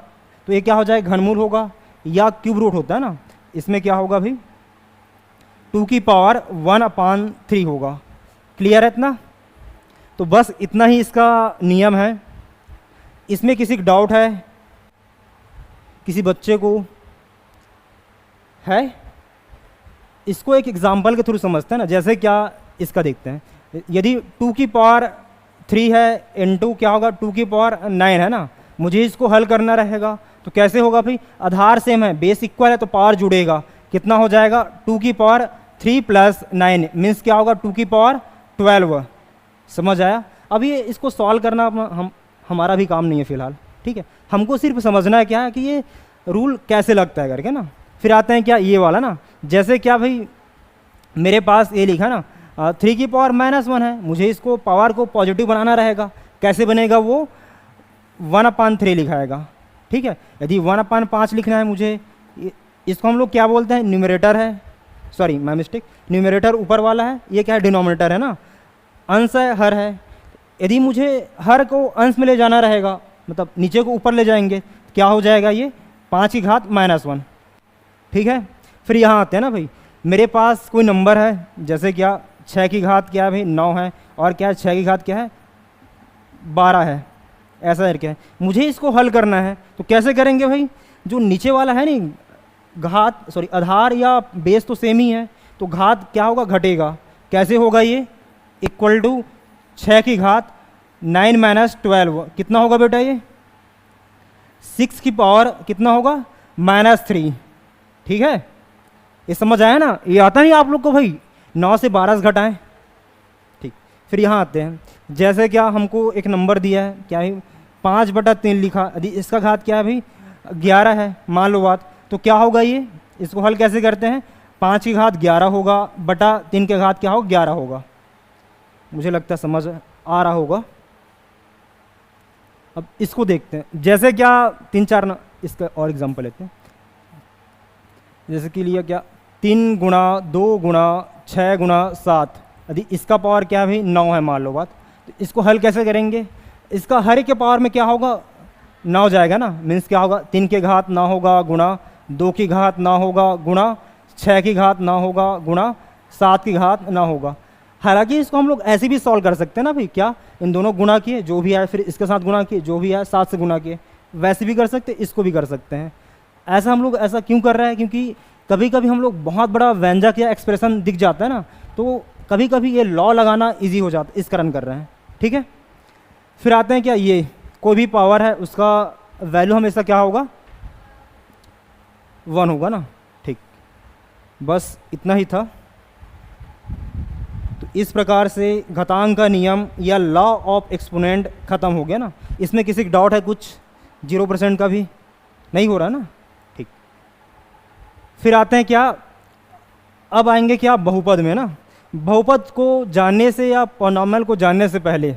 तो ये क्या हो जाए, घनमूल होगा या क्यूब रूट होता है ना, इसमें क्या होगा भाई, 2 की पावर 1/3 होगा। क्लियर है इतना? तो बस इतना ही इसका नियम है। इसमें किसी को डाउट है, किसी बच्चे को है? इसको एक एग्जाम्पल के थ्रू समझते हैं ना, जैसे क्या इसका देखते हैं, यदि 2 की पावर 3 है इंटू क्या होगा, 2 की पावर 9 है ना, मुझे इसको हल करना रहेगा। तो कैसे होगा भाई, आधार सेम है, बेस इक्वल है तो पावर जुड़ेगा, कितना हो जाएगा, 2 की पावर 3 + 9 मीन्स क्या होगा, 2 की पावर 12। समझ आया? अब ये इसको सॉल्व करना हमारा भी काम नहीं है फिलहाल, ठीक है, हमको सिर्फ समझना है क्या है कि ये रूल कैसे लगता है करके ना। फिर आते हैं क्या, ये वाला ना, जैसे क्या भाई मेरे पास ये लिखा ना 3 की पावर -1 है, मुझे इसको पावर को पॉजिटिव बनाना रहेगा। कैसे बनेगा, वो 1/3 लिखाएगा। ठीक है, यदि 1/5 लिखना है मुझे, इसको हम लोग क्या बोलते हैं, न्यूमरेटर है, सॉरी माय मिस्टेक, न्यूमरेटर ऊपर वाला है, ये क्या है, डिनोमिनेटर है ना, अंश है, हर है। यदि मुझे हर को अंश में ले जाना रहेगा, मतलब नीचे को ऊपर ले जाएंगे, क्या हो जाएगा, ये 5 की घात -1। ठीक है, फिर यहाँ आते हैं ना भाई, मेरे पास कोई नंबर है, जैसे क्या 6 की घात क्या है भाई, 9 है, और क्या है 6 की घात क्या है, 12 है, ऐसा करके है। मुझे इसको हल करना है, तो कैसे करेंगे भाई, जो नीचे वाला है नहीं, घात सॉरी आधार या बेस तो सेम ही है, तो घात क्या होगा, घटेगा। कैसे होगा, ये इक्वल टू 6 की घात 9 - 12 कितना होगा बेटा, ये 6 की पावर कितना होगा, -3। ठीक है, ये समझ आया ना, ये आता नहीं आप लोग को भाई, 9 से 12 से घटाएं। ठीक, फिर यहाँ आते हैं, जैसे क्या हमको एक नंबर दिया है, क्या है 5/3 लिखा, यदि इसका घात क्या है भाई 11 है, मान लो बात, तो क्या होगा, ये इसको हल कैसे करते हैं, 5 की घात 11 होगा बटा 3 के घात क्या होगा, 11 होगा। मुझे लगता है समझ आ रहा होगा। अब इसको देखते हैं, जैसे क्या 3-4 ना, इसका और एग्जांपल लेते हैं, जैसे कि लिया क्या 3 × 2 × 6 × 7, यदि इसका पावर क्या है भाई 9 है, मान लो बात, तो इसको हल कैसे करेंगे, इसका हर एक के पावर में क्या होगा, 9 जाएगा ना, मीन्स क्या होगा, 3 की घात 9 होगा गुणा 2 की घात 9 होगा गुणा 6 की घात 9 होगा गुणा 7 की घात 9 होगा। हालांकि इसको हम लोग ऐसे भी सॉल्व कर सकते हैं ना भाई, क्या इन दोनों गुणा किए जो भी आए, फिर इसके साथ गुणा किए जो भी आए, 7 से गुणा किए, वैसे भी कर सकते हैं, इसको भी कर सकते हैं। ऐसा हम लोग ऐसा क्यों कर रहे हैं, क्योंकि कभी कभी हम लोग बहुत बड़ा व्यंजक या एक्सप्रेशन दिख जाता है ना, तो कभी कभी ये लॉ लगाना ईजी हो जाता है, इस कारण कर रहे हैं। ठीक है, फिर आते हैं क्या, ये कोई भी पावर है उसका वैल्यू हमेशा क्या होगा, 1 होगा ना। ठीक, बस इतना ही था। तो इस प्रकार से घातांक का नियम या लॉ ऑफ एक्सपोनेंट ख़त्म हो गया ना। इसमें किसी का डाउट है, कुछ 0% का भी नहीं हो रहा ना। ठीक, फिर आते हैं क्या, अब आएंगे क्या बहुपद में ना। बहुपद को जानने से या पॉलिनॉमियल को जानने से पहले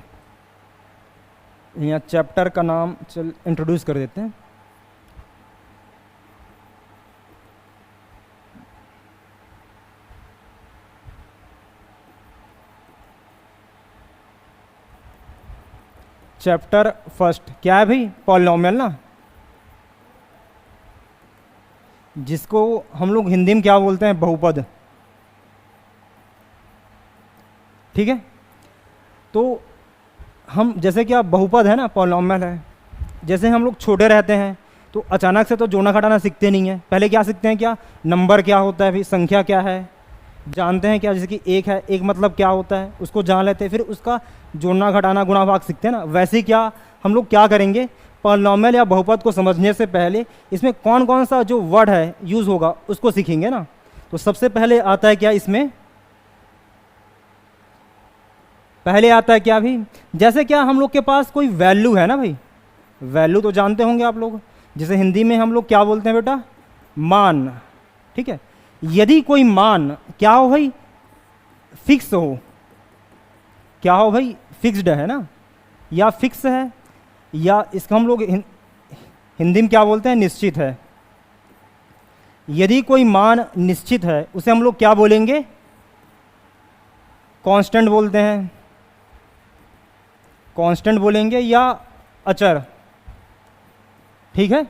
यहाँ चैप्टर का नाम चल इंट्रोड्यूस कर देते हैं। चैप्टर फर्स्ट क्या है भाई? पॉलिनोमियल ना, जिसको हम लोग हिंदी में क्या बोलते हैं? बहुपद। ठीक है, तो हम जैसे कि आप बहुपद है ना, पॉलिनोमियल है, जैसे हम लोग छोटे रहते हैं तो अचानक से तो जोड़ना घटाना सीखते नहीं है, पहले क्या सीखते हैं? क्या नंबर क्या होता है भाई, संख्या क्या है जानते हैं क्या, जैसे कि एक है, एक मतलब क्या होता है उसको जान लेते हैं, फिर उसका जोड़ना घटाना गुणा भाग सीखते हैं ना। वैसे ही क्या हम लोग क्या करेंगे, पॉलिनोमियल या बहुपद को समझने से पहले इसमें कौन कौन सा जो वर्ड है यूज़ होगा उसको सीखेंगे ना। तो सबसे पहले आता है क्या इसमें, पहले आता है क्या भी, जैसे क्या हम लोग के पास कोई वैल्यू है ना भाई, वैल्यू तो जानते होंगे आप लोग, जैसे हिंदी में हम लोग क्या बोलते हैं बेटा? मान। ठीक है, यदि कोई मान क्या हो भाई? फिक्स हो, क्या हो भाई? फिक्स्ड है ना, या फिक्स है, या इसका हम लोग हिंदी में क्या बोलते हैं? निश्चित है। यदि कोई मान निश्चित है उसे हम लोग क्या बोलेंगे? कांस्टेंट बोलते हैं, कांस्टेंट बोलेंगे या अचर। ठीक है,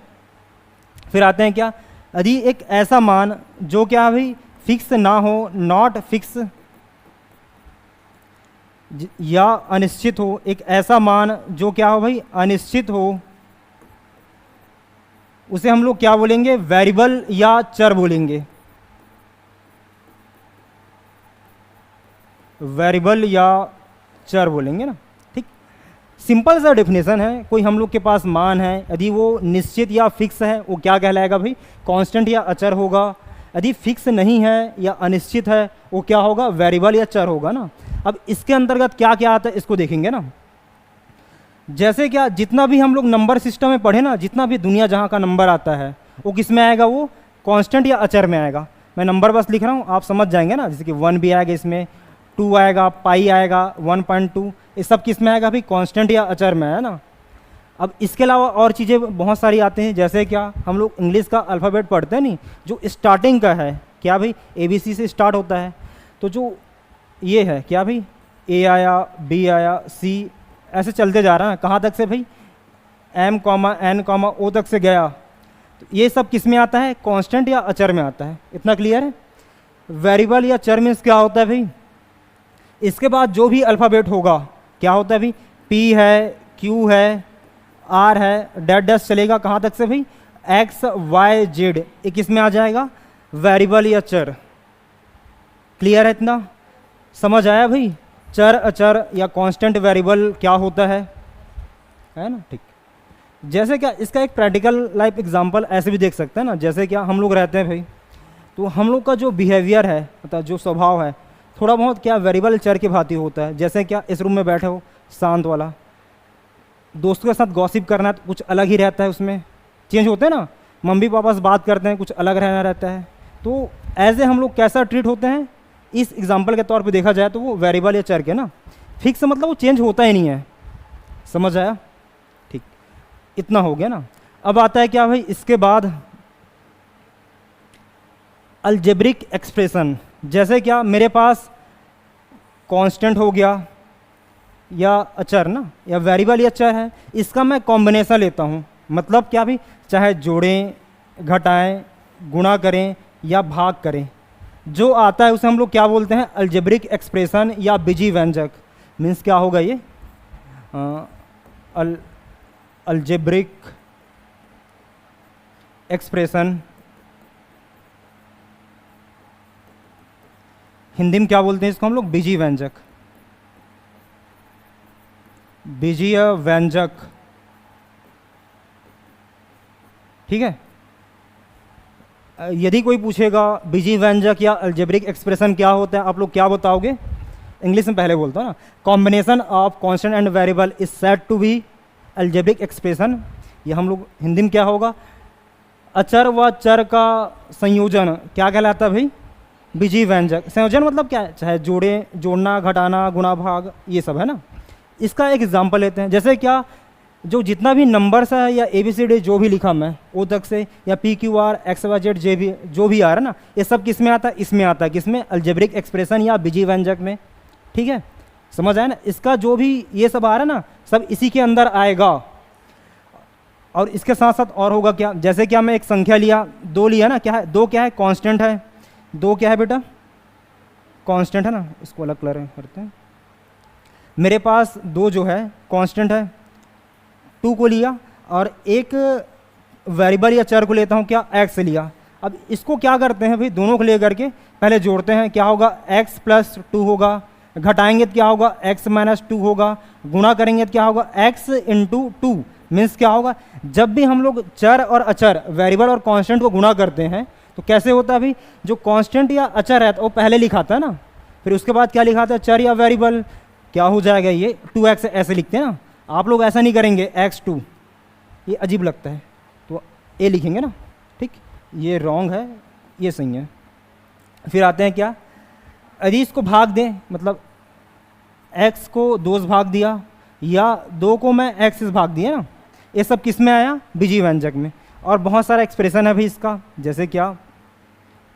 फिर आते हैं क्या, यदि एक ऐसा मान जो क्या भाई फिक्स ना हो, नॉट फिक्स, या अनिश्चित हो, एक ऐसा मान जो क्या हो भाई? अनिश्चित हो, उसे हम लोग क्या बोलेंगे? वेरिएबल या चर बोलेंगे, वेरिएबल या चर बोलेंगे ना। ठीक, सिंपल सा डेफिनेशन है। कोई हम लोग के पास मान है, यदि वो निश्चित या फिक्स है वो क्या कहलाएगा भाई? कांस्टेंट या अचर होगा। यदि फिक्स नहीं है या अनिश्चित है वो क्या होगा? वेरिएबल या चर होगा ना। अब इसके अंतर्गत क्या क्या आता है इसको देखेंगे ना। जैसे क्या जितना भी हम लोग नंबर सिस्टम में पढ़े ना, जितना भी दुनिया जहाँ का नंबर आता है वो किस में आएगा? वो कांस्टेंट या अचर में आएगा। मैं नंबर बस लिख रहा हूँ, आप समझ जाएंगे ना। जैसे कि 1 भी आएगा इसमें, 2 आएगा, पाई आएगा, 1.2, ये सब किस में आएगा भाई? कांस्टेंट या अचर में है ना। अब इसके अलावा और चीज़ें बहुत सारी आती हैं, जैसे क्या हम लोग इंग्लिश का अल्फ़ाबेट पढ़ते हैं नहीं, जो स्टार्टिंग का है क्या भाई? ABC से स्टार्ट होता है। तो जो ये है क्या भाई? A आया, B आया, C, ऐसे चलते जा रहा है कहाँ तक से भाई? M, N, O तक से गया। तो ये सब किस में आता है? कांस्टेंट या अचर में आता है। इतना क्लियर है? वेरिएबल या चर मीन्स क्या होता है भाई? इसके बाद जो भी अल्फ़ाबेट होगा क्या होता है भाई? P है, Q है, R है, डैट डैश चलेगा कहाँ तक से भाई? X, Y, Z, ये किस में आ जाएगा? वेरिएबल या चर। क्लियर है? इतना समझ आया भाई? चर, अचर या कांस्टेंट, वेरिएबल क्या होता है ना। ठीक, जैसे क्या इसका एक प्रैक्टिकल लाइफ एग्जांपल ऐसे भी देख सकते हैं ना। जैसे क्या हम लोग रहते हैं भाई, तो हम लोग का जो बिहेवियर है, मतलब जो स्वभाव है, थोड़ा बहुत क्या वेरिएबल चर के भांति होता है। जैसे क्या इस रूम में बैठे हो शांत वाला, दोस्तों के साथ गॉसिप करना है तो कुछ अलग ही रहता है, उसमें चेंज होते हैं ना। मम्मी पापा से बात करते हैं, कुछ अलग रहना रहता है। तो एज ए हम लोग कैसा ट्रीट होते हैं, इस एग्जाम्पल के तौर पे देखा जाए तो वो वेरिएबल या चर के ना। फिक्स मतलब वो चेंज होता ही नहीं है। समझ आया? ठीक, इतना हो गया ना। अब आता है क्या भाई इसके बाद? Algebraic expression. जैसे क्या मेरे पास कांस्टेंट हो गया या अचर ना, या वेरिएबल या चर है, इसका मैं कॉम्बिनेशन लेता हूँ। मतलब क्या भी, चाहे जोड़ें, घटाएं, गुणा करें या भाग करें, जो आता है उसे हम लोग क्या बोलते हैं? अलजेब्रिक एक्सप्रेशन या बीजी व्यंजक। मीन्स क्या होगा ये? अलजेब्रिक एक्सप्रेशन हिंदी में क्या बोलते हैं इसको हम लोग? बीजी व्यंजक, बीजीय व्यंजक। ठीक है, यदि कोई पूछेगा बीजी व्यंजक या अलजेब्रिक एक्सप्रेशन क्या होता है, आप लोग क्या बताओगे? इंग्लिश में पहले बोलता हूँ ना। Combination of constant and variable is said to be algebraic expression. ये हम लोग हिंदी में क्या होगा? अचर व चर का संयोजन क्या कहलाता है भाई? बीजी व्यंजक। संयोजन मतलब क्या है? चाहे जोड़े, जोड़ना, घटाना, गुणा, भाग, ये सब है ना। इसका एक एग्जाम्पल लेते हैं। जैसे क्या जो जितना भी नंबर्स है या ABCD जो भी लिखा मैं ओ तक से, या PQR XYZ जे भी जो भी आ रहा है ना, ये सब किस में आता है? इसमें आता है। किसमें? अलजेब्रिक एक्सप्रेशन या बीजी व्यंजक में। ठीक है, समझ आया ना, इसका जो भी ये सब आ रहा है ना, सब इसी के अंदर आएगा। और इसके साथ साथ और होगा क्या, जैसे कि मैं एक संख्या लिया, 2 लिया ना, क्या है 2, क्या है कांस्टेंट है, 2 क्या है बेटा कांस्टेंट है ना, इसको अलग कलर करते हैं। मेरे पास 2 जो है कांस्टेंट है, 2 को लिया और एक वेरिएबल या चर को लेता हूँ, क्या x लिया। अब इसको क्या करते हैं भाई, दोनों को लेकर के पहले जोड़ते हैं, क्या होगा x प्लस 2 होगा, घटाएंगे तो क्या होगा x माइनस 2 होगा, गुणा करेंगे तो क्या होगा x इंटू 2। मीन्स क्या होगा, जब भी हम लोग चर और अचर, वेरिएबल और कांस्टेंट को गुणा करते हैं तो कैसे होता है भाई, जो कांस्टेंट या अचर है तो वो पहले लिखाता है ना, फिर उसके बाद क्या लिखाता है चर या वेरिएबल, क्या हो जाएगा ये 2x, ऐसे लिखते हैं ना। आप लोग ऐसा नहीं करेंगे x2, ये अजीब लगता है, तो ए लिखेंगे ना, ठीक, ये रॉन्ग है, ये सही है। फिर आते हैं क्या, यदि इसको भाग दें, मतलब x को 2 से भाग दिया या 2 को मैं x से भाग दिया ना, ये सब किस में आया, बीजीय व्यंजक में। और बहुत सारा एक्सप्रेशन है भाई इसका, जैसे क्या,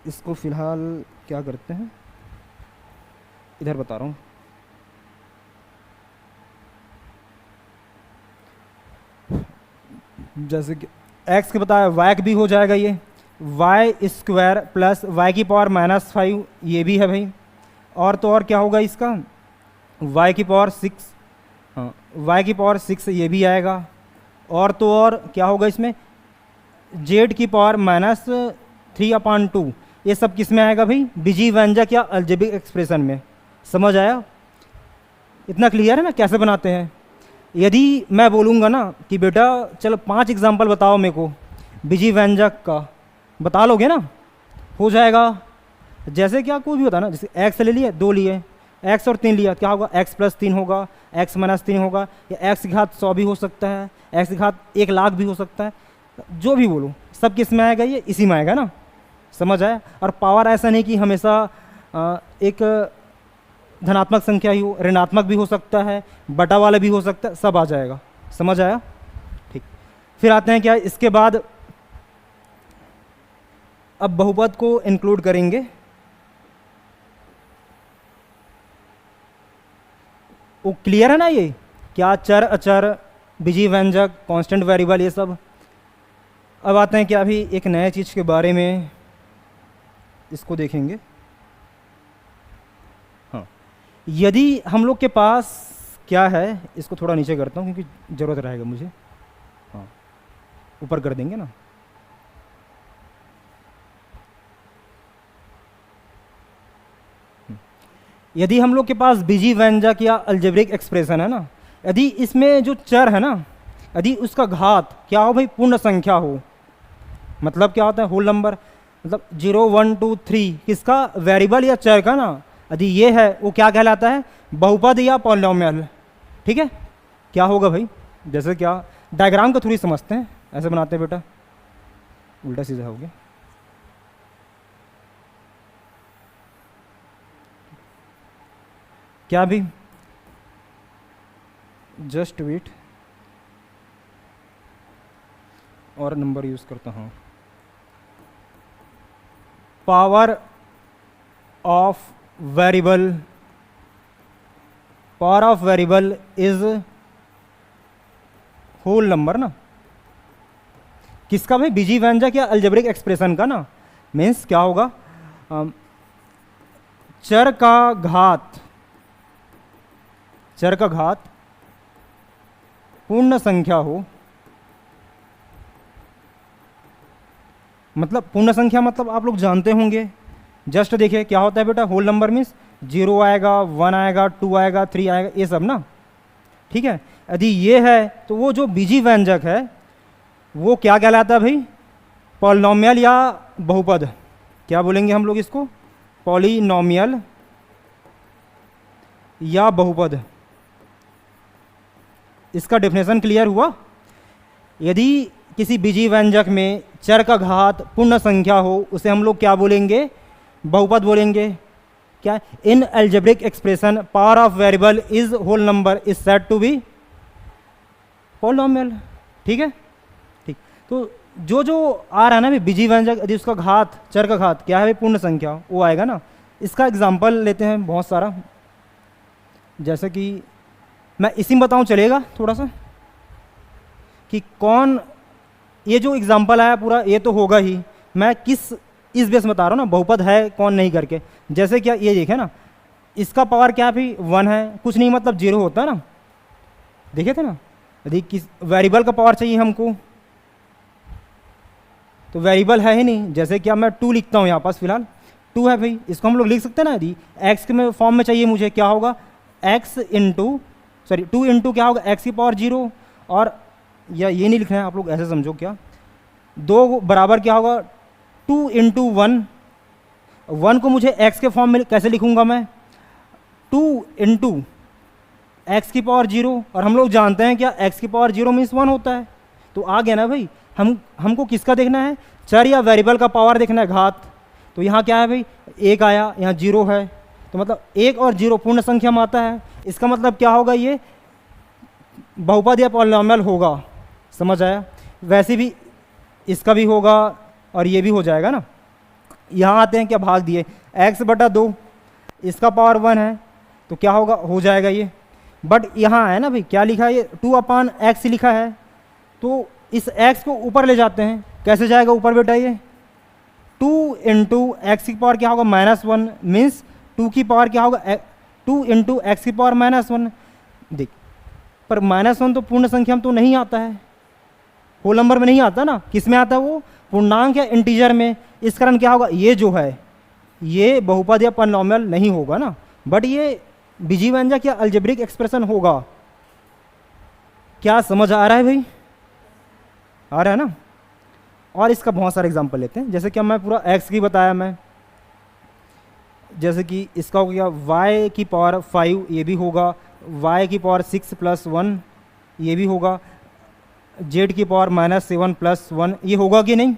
इसको फिलहाल क्या करते हैं, इधर बता रहा हूँ। जैसे कि x के बताया y भी हो जाएगा, ये y स्क्वायर प्लस y की पावर माइनस 5, ये भी है भाई। और तो और क्या होगा इसका, y की पावर 6, हाँ y की पावर 6 ये भी आएगा। और तो और क्या होगा इसमें, z की पावर माइनस 3/2, ये सब किस में आएगा भाई, बीजीय व्यंजक या अलजेब्रिक एक्सप्रेशन में। समझ आया, इतना क्लियर है ना कैसे बनाते हैं। यदि मैं बोलूँगा ना कि बेटा चलो 5 एग्जाम्पल बताओ मेरे को बीजीय व्यंजक का, बता लोगे ना, हो जाएगा। जैसे क्या कोई भी होता है ना, जैसे x ले लिए, 2 लिए, x और 3 लिया, क्या होगा x प्लस 3 होगा, x माइनस 3 होगा, या x की घात 100 भी हो सकता है, x की घात 1 लाख भी हो सकता है, जो भी बोलो सब किस में आएगा, ये इसी में आएगा ना। समझ आया। और पावर ऐसा नहीं कि हमेशा एक धनात्मक संख्या ही हो, ऋणात्मक भी हो सकता है, बटा वाला भी हो सकता है, सब आ जाएगा। समझ आया, ठीक। फिर आते हैं क्या, इसके बाद अब बहुपद को इंक्लूड करेंगे। वो क्लियर है ना, ये क्या चर अचर बीजीय व्यंजक कांस्टेंट वेरिएबल ये सब। अब आते हैं क्या, अभी एक नए चीज़ के बारे में इसको देखेंगे। हाँ, यदि हम लोग के पास क्या है, इसको थोड़ा नीचे करता हूँ क्योंकि ज़रूरत रहेगा मुझे। हाँ, ऊपर कर देंगे ना। यदि हम लोग के पास बीजीय व्यंजक या अलजेब्रिक एक्सप्रेशन है ना, यदि इसमें जो चर है ना, यदि उसका घात क्या हो भाई, पूर्ण संख्या हो, मतलब क्या होता है होल नंबर, मतलब 0 1 2 3 किसका, वेरिएबल या चर का ना, यदि ये है वो क्या कहलाता है, बहुपद या पॉलिनोमियल। ठीक है, क्या होगा भाई, जैसे क्या डायग्राम को थोड़ी समझते हैं, ऐसे बनाते हैं बेटा, उल्टा सीधा हो गया। क्या भी, जस्ट वेट, और नंबर यूज करता हूँ। Power of variable, power of variable is whole number ना, किसका भाई, बीजीय व्यंजक या अलजेब्रिक एक्सप्रेशन का ना। मीन्स क्या होगा, चर का घात, चर का घात पूर्ण संख्या हो, मतलब पूर्ण संख्या मतलब आप लोग जानते होंगे। जस्ट देखिए क्या होता है बेटा, होल नंबर मीन्स 0 आएगा, 1 आएगा, 2 आएगा, 3 आएगा, ये सब ना। ठीक है, यदि ये है तो वो जो बीजीय व्यंजक है वो क्या कहलाता है भाई, पॉलिनोमियल या बहुपद। क्या बोलेंगे हम लोग इसको, पॉलिनोमियल या बहुपद। इसका डेफिनेशन क्लियर हुआ। यदि किसी बीजीय व्यंजक में चर का घात पूर्ण संख्या हो, उसे हम लोग क्या बोलेंगे, बहुपद बोलेंगे। क्या, in algebraic expression power of variable is whole number is said to be polynomial. ठीक है, ठीक। तो जो जो आ रहा है ना भी बीजीय व्यंजक, यदि उसका घात, चर का घात क्या है, पूर्ण संख्या, वो आएगा ना। इसका एग्जाम्पल लेते हैं बहुत सारा। जैसे कि मैं इसी में बताऊँ चलेगा थोड़ा सा कि कौन, ये जो एग्जांपल आया पूरा ये तो होगा ही, मैं किस इस बेस में बता रहा हूँ ना बहुपद है कौन नहीं करके। जैसे क्या ये देखे ना, इसका पावर क्या भी 1 है, कुछ नहीं मतलब 0 होता है ना, देखे थे ना। यदि किस वेरिएबल का पावर चाहिए हमको तो वेरिएबल है ही नहीं। जैसे क्या मैं 2 लिखता हूँ यहाँ पास फिलहाल 2 है भाई, इसको हम लोग लिख सकते हैं ना। यदि एक्स के में फॉर्म में चाहिए मुझे, क्या होगा एक्स इंटू सॉरी 2 इंटू क्या होगा एक्स की पावर 0, और या ये नहीं लिखना है आप लोग ऐसे समझो, क्या 2 बराबर क्या होगा 2 इंटू 1 को मुझे एक्स के फॉर्म में कैसे लिखूंगा मैं 2 इंटू एक्स की पावर 0, और हम लोग जानते हैं क्या एक्स की पावर 0 मीन्स 1 होता है। तो आ गया ना भाई, हमको किसका देखना है, चर या वेरिएबल का पावर देखना है घात। तो यहाँ क्या है भाई 1 आया, यहाँ 0 है, तो मतलब 1 और 0 पूर्ण संख्या में आता है। इसका मतलब क्या होगा, ये बहुपद या पॉलिनॉमियल होगा, समझ आया। वैसे भी इसका भी होगा और ये भी हो जाएगा ना। यहाँ आते हैं क्या भाग दिए x/2, इसका पावर 1 है तो क्या होगा हो जाएगा ये। बट यहाँ है ना भाई क्या लिखा है, ये 2/x लिखा है, तो इस x को ऊपर ले जाते हैं। कैसे जाएगा ऊपर बेटा, ये 2 इंटू एक्स की पावर क्या होगा -1 मीन्स 2 की पावर क्या होगा 2 इंटू एक्स की पावर -1। देख पर -1 तो पूर्ण संख्या में तो नहीं आता है, होल नंबर में नहीं आता ना, किस में आता है वो पूर्णांक या इंटीजर में। इस कारण क्या होगा ये जो है ये बहुपद या पॉलिनॉमियल नहीं होगा ना, बट ये बीजीव्यंजक या अलजेब्रिक एक्सप्रेशन होगा। क्या समझ आ रहा है भाई, आ रहा है ना। और इसका बहुत सारे एग्जांपल लेते हैं। जैसे कि मैं पूरा x की बताया मैं, जैसे कि इसका हो गया y की पावर 5, ये भी होगा y की पावर 6 + 1, ये भी होगा z की पावर -7 + 1, ये होगा कि नहीं।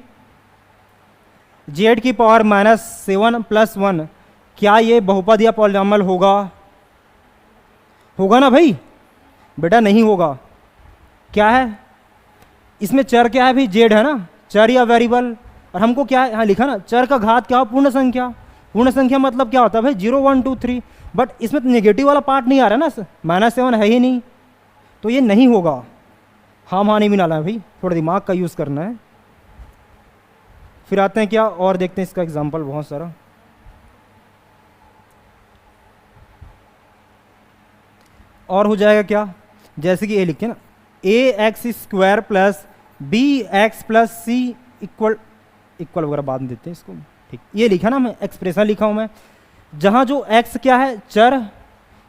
z की पावर -7 + 1 क्या ये बहुपद या पॉलिनॉमियल होगा, होगा ना भाई बेटा, नहीं होगा। क्या है इसमें चर क्या है भाई z है ना, चर या वेरिएबल, और हमको क्या है यहाँ लिखा ना चर का घात क्या हो पूर्ण संख्या। पूर्ण संख्या मतलब क्या होता है भाई 0 1 2 3, बट इसमें तो नेगेटिव वाला पार्ट नहीं आ रहा ना, -7 है ही नहीं, तो ये नहीं होगा। हाँ नहीं मिलाना है भाई, थोड़ा दिमाग का यूज़ करना है। फिर आते हैं क्या और देखते हैं इसका एग्जाम्पल बहुत सारा। और हो जाएगा क्या, जैसे कि ये लिखे ना ax² + bx + c इक्वल वगैरह बाद में देते हैं इसको, ठीक। ये लिखा ना मैं एक्सप्रेशन लिखा हूँ मैं, जहाँ जो x क्या है चर,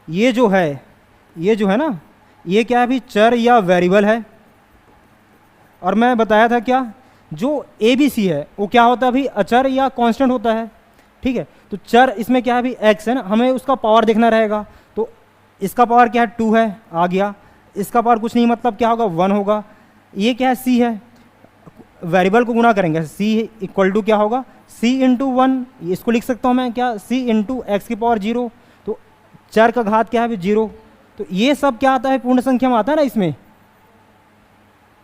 ये जो है ना ये क्या है भी चर या वेरिएबल है। और मैं बताया था क्या जो ABC है वो क्या होता है भाई अचर या कांस्टेंट होता है, ठीक है। तो चर इसमें क्या है भाई x है ना, हमें उसका पावर देखना रहेगा। तो इसका पावर क्या है 2 है, आ गया। इसका पावर कुछ नहीं मतलब क्या होगा 1 होगा। ये क्या है c है, वेरिएबल को गुना करेंगे, c = क्या होगा c × 1, इसको लिख सकता हूँ मैं क्या c × x की पावर 0। तो चर का घात क्या है 0। तो ये सब क्या आता है पूर्ण संख्या में आता है ना इसमें,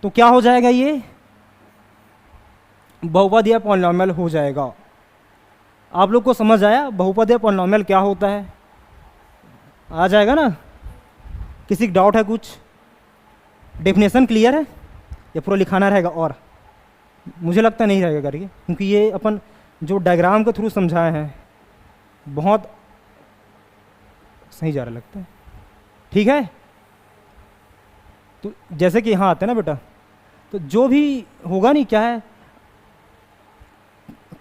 तो क्या हो जाएगा ये बहुपद या पॉलिनॉमियल हो जाएगा। आप लोग को समझ आया बहुपद या पॉलिनॉमियल क्या होता है, आ जाएगा ना। किसी का डाउट है, कुछ डेफिनेशन क्लियर है या पूरा लिखाना रहेगा। और मुझे लगता नहीं रहेगा करके, क्योंकि ये अपन जो डायग्राम के थ्रू समझाए हैं बहुत सही जा रहा लगता है, ठीक है। तो जैसे कि यहाँ आते हैं ना बेटा, तो जो भी होगा नहीं क्या है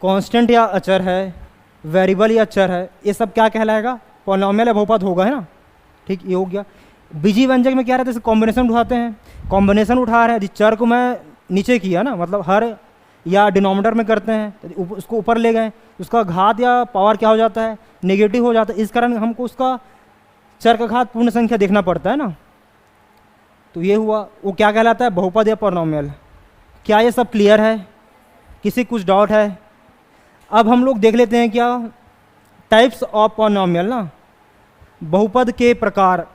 कांस्टेंट या अचर है, वेरिएबल या चर है, ये सब क्या कहलाएगा पॉलिनॉमियल या बहुपद होगा, है ना, ठीक। ये हो गया। बीजीव्यंजक में क्या रहता है जैसे कॉम्बिनेशन उठाते हैं, कॉम्बिनेशन उठा रहे हैं, चर को मैं नीचे किया ना, मतलब हर या डिनोमिनेटर में करते हैं तो उसको ऊपर ले गए, उसका घात या पावर क्या हो जाता है नेगेटिव हो जाता है। इस कारण हमको उसका चर का घात पूर्ण संख्या देखना पड़ता है ना। तो ये हुआ, वो क्या कहलाता है बहुपद या पॉलिनॉमियल। क्या ये सब क्लियर है, किसी कुछ डाउट है। अब हम लोग देख लेते हैं क्या टाइप्स ऑफ पॉलिनॉमियल ना, बहुपद के प्रकार।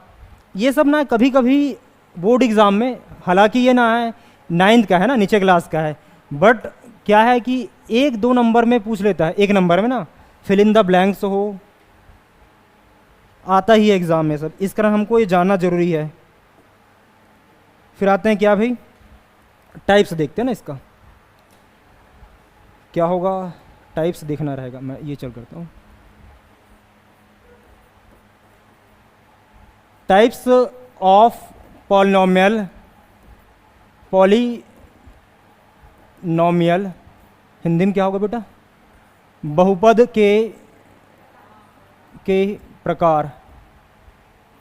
ये सब ना कभी कभी बोर्ड एग्ज़ाम में, हालांकि ये ना है 9th का है ना, नीचे क्लास का है, बट क्या है कि 1-2 नंबर में पूछ लेता है, 1 नंबर में ना फिल इन द ब्लैंक्स हो, आता ही है एग्ज़ाम में सब, इस कारण हमको ये जानना ज़रूरी है। फिर आते हैं क्या भाई, टाइप्स देखते हैं ना इसका क्या होगा, टाइप्स देखना रहेगा। मैं ये चल करता हूँ, types of polynomial, polynomial Hindi में क्या होगा बेटा, बहुपद के प्रकार।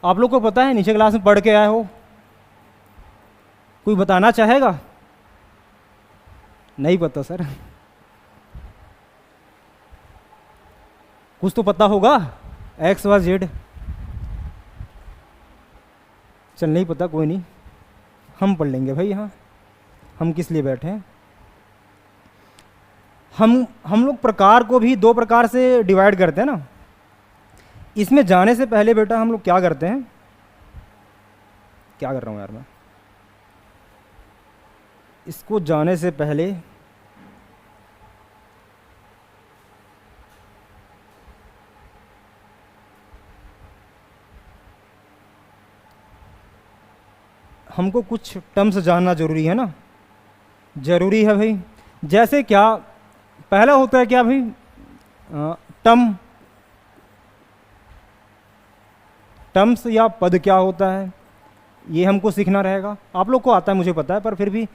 आप लोग को पता है, नीचे क्लास में पढ़ के आए हो, कोई बताना चाहेगा? नहीं पता सर, कुछ तो पता होगा, एक्स वाई जेड। चल नहीं पता, कोई नहीं, हम पढ़ लेंगे भाई। यहाँ हम किस लिए बैठे हैं? हम लोग प्रकार को भी दो प्रकार से डिवाइड करते हैं ना। इसमें जाने से पहले बेटा हम लोग क्या करते हैं, क्या कर रहा हूँ यार मैं, इसको जाने से पहले हमको कुछ टर्म्स जानना ज़रूरी है ना, ज़रूरी है भाई। जैसे क्या, पहला होता है क्या भाई, टर्म्स या पद क्या होता है, ये हमको सीखना रहेगा। आप लोग को आता है मुझे पता है, पर फिर भी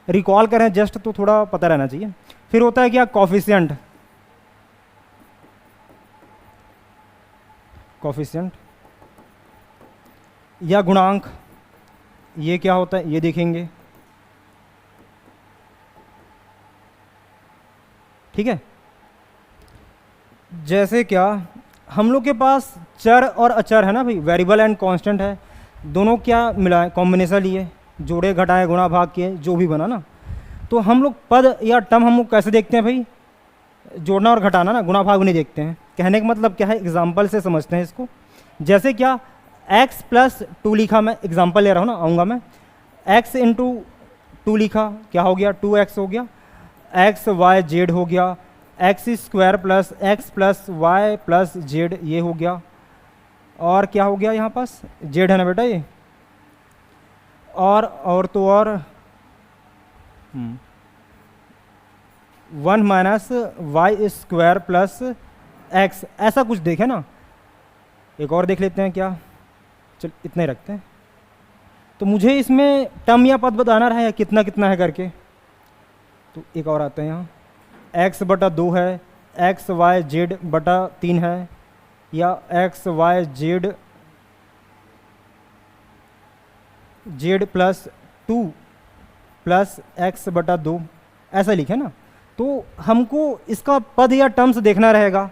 रिकॉल करें जस्ट, तो थोड़ा पता रहना चाहिए। फिर होता है क्या, कॉफिशिएंट, कॉफिशिएंट या गुणांक, ये क्या होता है ये देखेंगे, ठीक है। जैसे क्या, हम लोग के पास चर और अचर है ना भाई, वेरिएबल एंड कांस्टेंट है, दोनों क्या मिला है, कॉम्बिनेशन लिए, जोड़े घटाए गुणा भाग किए, जो भी बना ना। तो हम लोग पद या टर्म हम लोग कैसे देखते हैं भाई, जोड़ना और घटाना ना, गुणा भाग नहीं देखते हैं। कहने का मतलब क्या है, एग्जाम्पल से समझते हैं इसको। जैसे क्या, x प्लस 2 लिखा, मैं एग्जाम्पल ले रहा हूँ ना, आऊँगा मैं। x इंटू 2 लिखा, क्या हो गया, 2x हो गया, x y z हो गया, x square plus x plus y plus z, ये हो गया। और क्या हो गया यहाँ पास, जेड है ना बेटा ये, और तो और 1 minus y square plus x, ऐसा कुछ देखे ना। एक और देख लेते हैं क्या, चल इतने रखते हैं। तो मुझे इसमें टर्म या पद बताना रहा है कितना कितना है करके, तो एक और आते हैं यहाँ, x बटा 2 है, एक्स वाई जेड बटा 3 है, या x y z z plus 2 plus x बटा 2, ऐसा लिखे ना। तो हमको इसका पद या टर्म्स देखना रहेगा,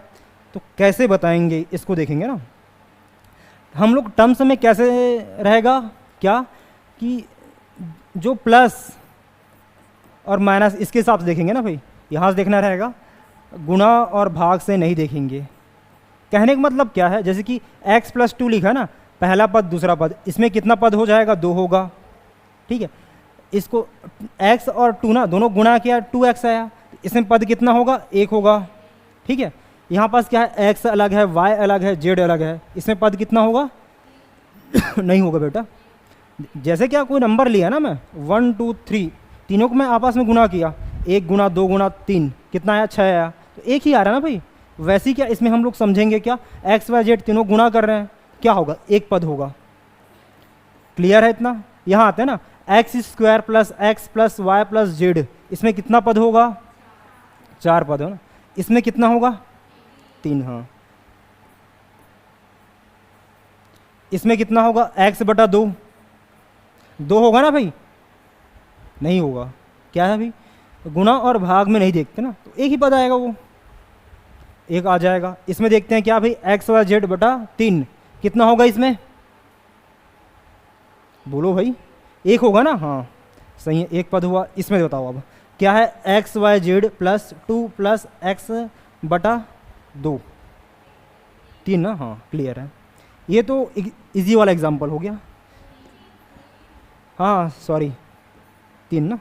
तो कैसे बताएंगे इसको देखेंगे ना। हम लोग टर्म्स में कैसे रहेगा क्या, कि जो प्लस और माइनस इसके हिसाब से देखेंगे ना भाई, यहाँ से देखना रहेगा, गुणा और भाग से नहीं देखेंगे। कहने का मतलब क्या है, जैसे कि x प्लस 2 लिखा ना, पहला पद दूसरा पद, इसमें कितना पद हो जाएगा, 2 होगा, ठीक है। इसको x और 2 ना दोनों गुणा किया, 2x आया, इसमें पद कितना होगा, 1 होगा, ठीक है। यहाँ पास क्या है, x अलग है, y अलग है, z अलग है, इसमें पद कितना होगा नहीं होगा बेटा। जैसे क्या कोई नंबर लिया ना मैं, 1 2 3, तीनों को मैं आपस में गुणा किया, 1 गुणा 2 गुणा 3, कितना आया, 6 आया, तो एक ही आ रहा है ना भाई। वैसे क्या इसमें हम लोग समझेंगे क्या, एक्स वाई जेड तीनों गुणा कर रहे हैं, क्या होगा, एक पद होगा। क्लियर है इतना। यहाँ आते हैं ना, x square plus x plus y plus z, इसमें कितना पद होगा, 4 पद है ना। इसमें कितना होगा, 3, हाँ। इसमें कितना होगा, एक्स बटा 2, 2 होगा ना भाई, नहीं होगा, क्या है भाई, गुणा और भाग में नहीं देखते ना, तो एक ही पद आएगा, वो एक आ जाएगा। इसमें देखते हैं क्या भाई, एक्स वाई जेड बटा 3, कितना होगा इसमें, बोलो भाई, एक होगा ना, हाँ सही है, एक पद हुआ। इसमें बताओ अब क्या है, x y z plus 2 plus x बटा 2, 3 ना, हाँ क्लियर है। ये तो इजी वाला एग्जाम्पल हो गया, हाँ सॉरी 3 ना।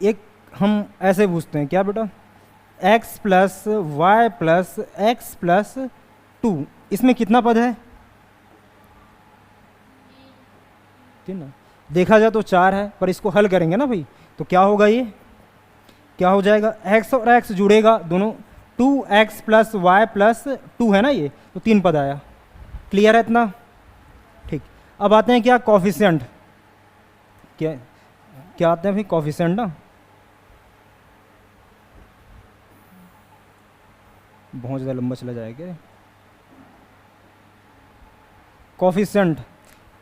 एक हम ऐसे पूछते हैं क्या बेटा, x plus y plus x plus 2, इसमें कितना पद है? 3 ना, देखा जाए तो 4 है, पर इसको हल करेंगे ना भाई, तो क्या होगा, ये क्या हो जाएगा, x और x जुड़ेगा दोनों, 2x प्लस वाई प्लस 2 है ना, ये तो 3 पद आया। क्लियर है इतना? ठीक। अब आते हैं क्या, कॉफिशिएंट। क्या क्या आते हैं भाई, कॉफिशिएंट ना, बहुत ज़्यादा लंबा चला जाएगा। कॉफिशिएंट,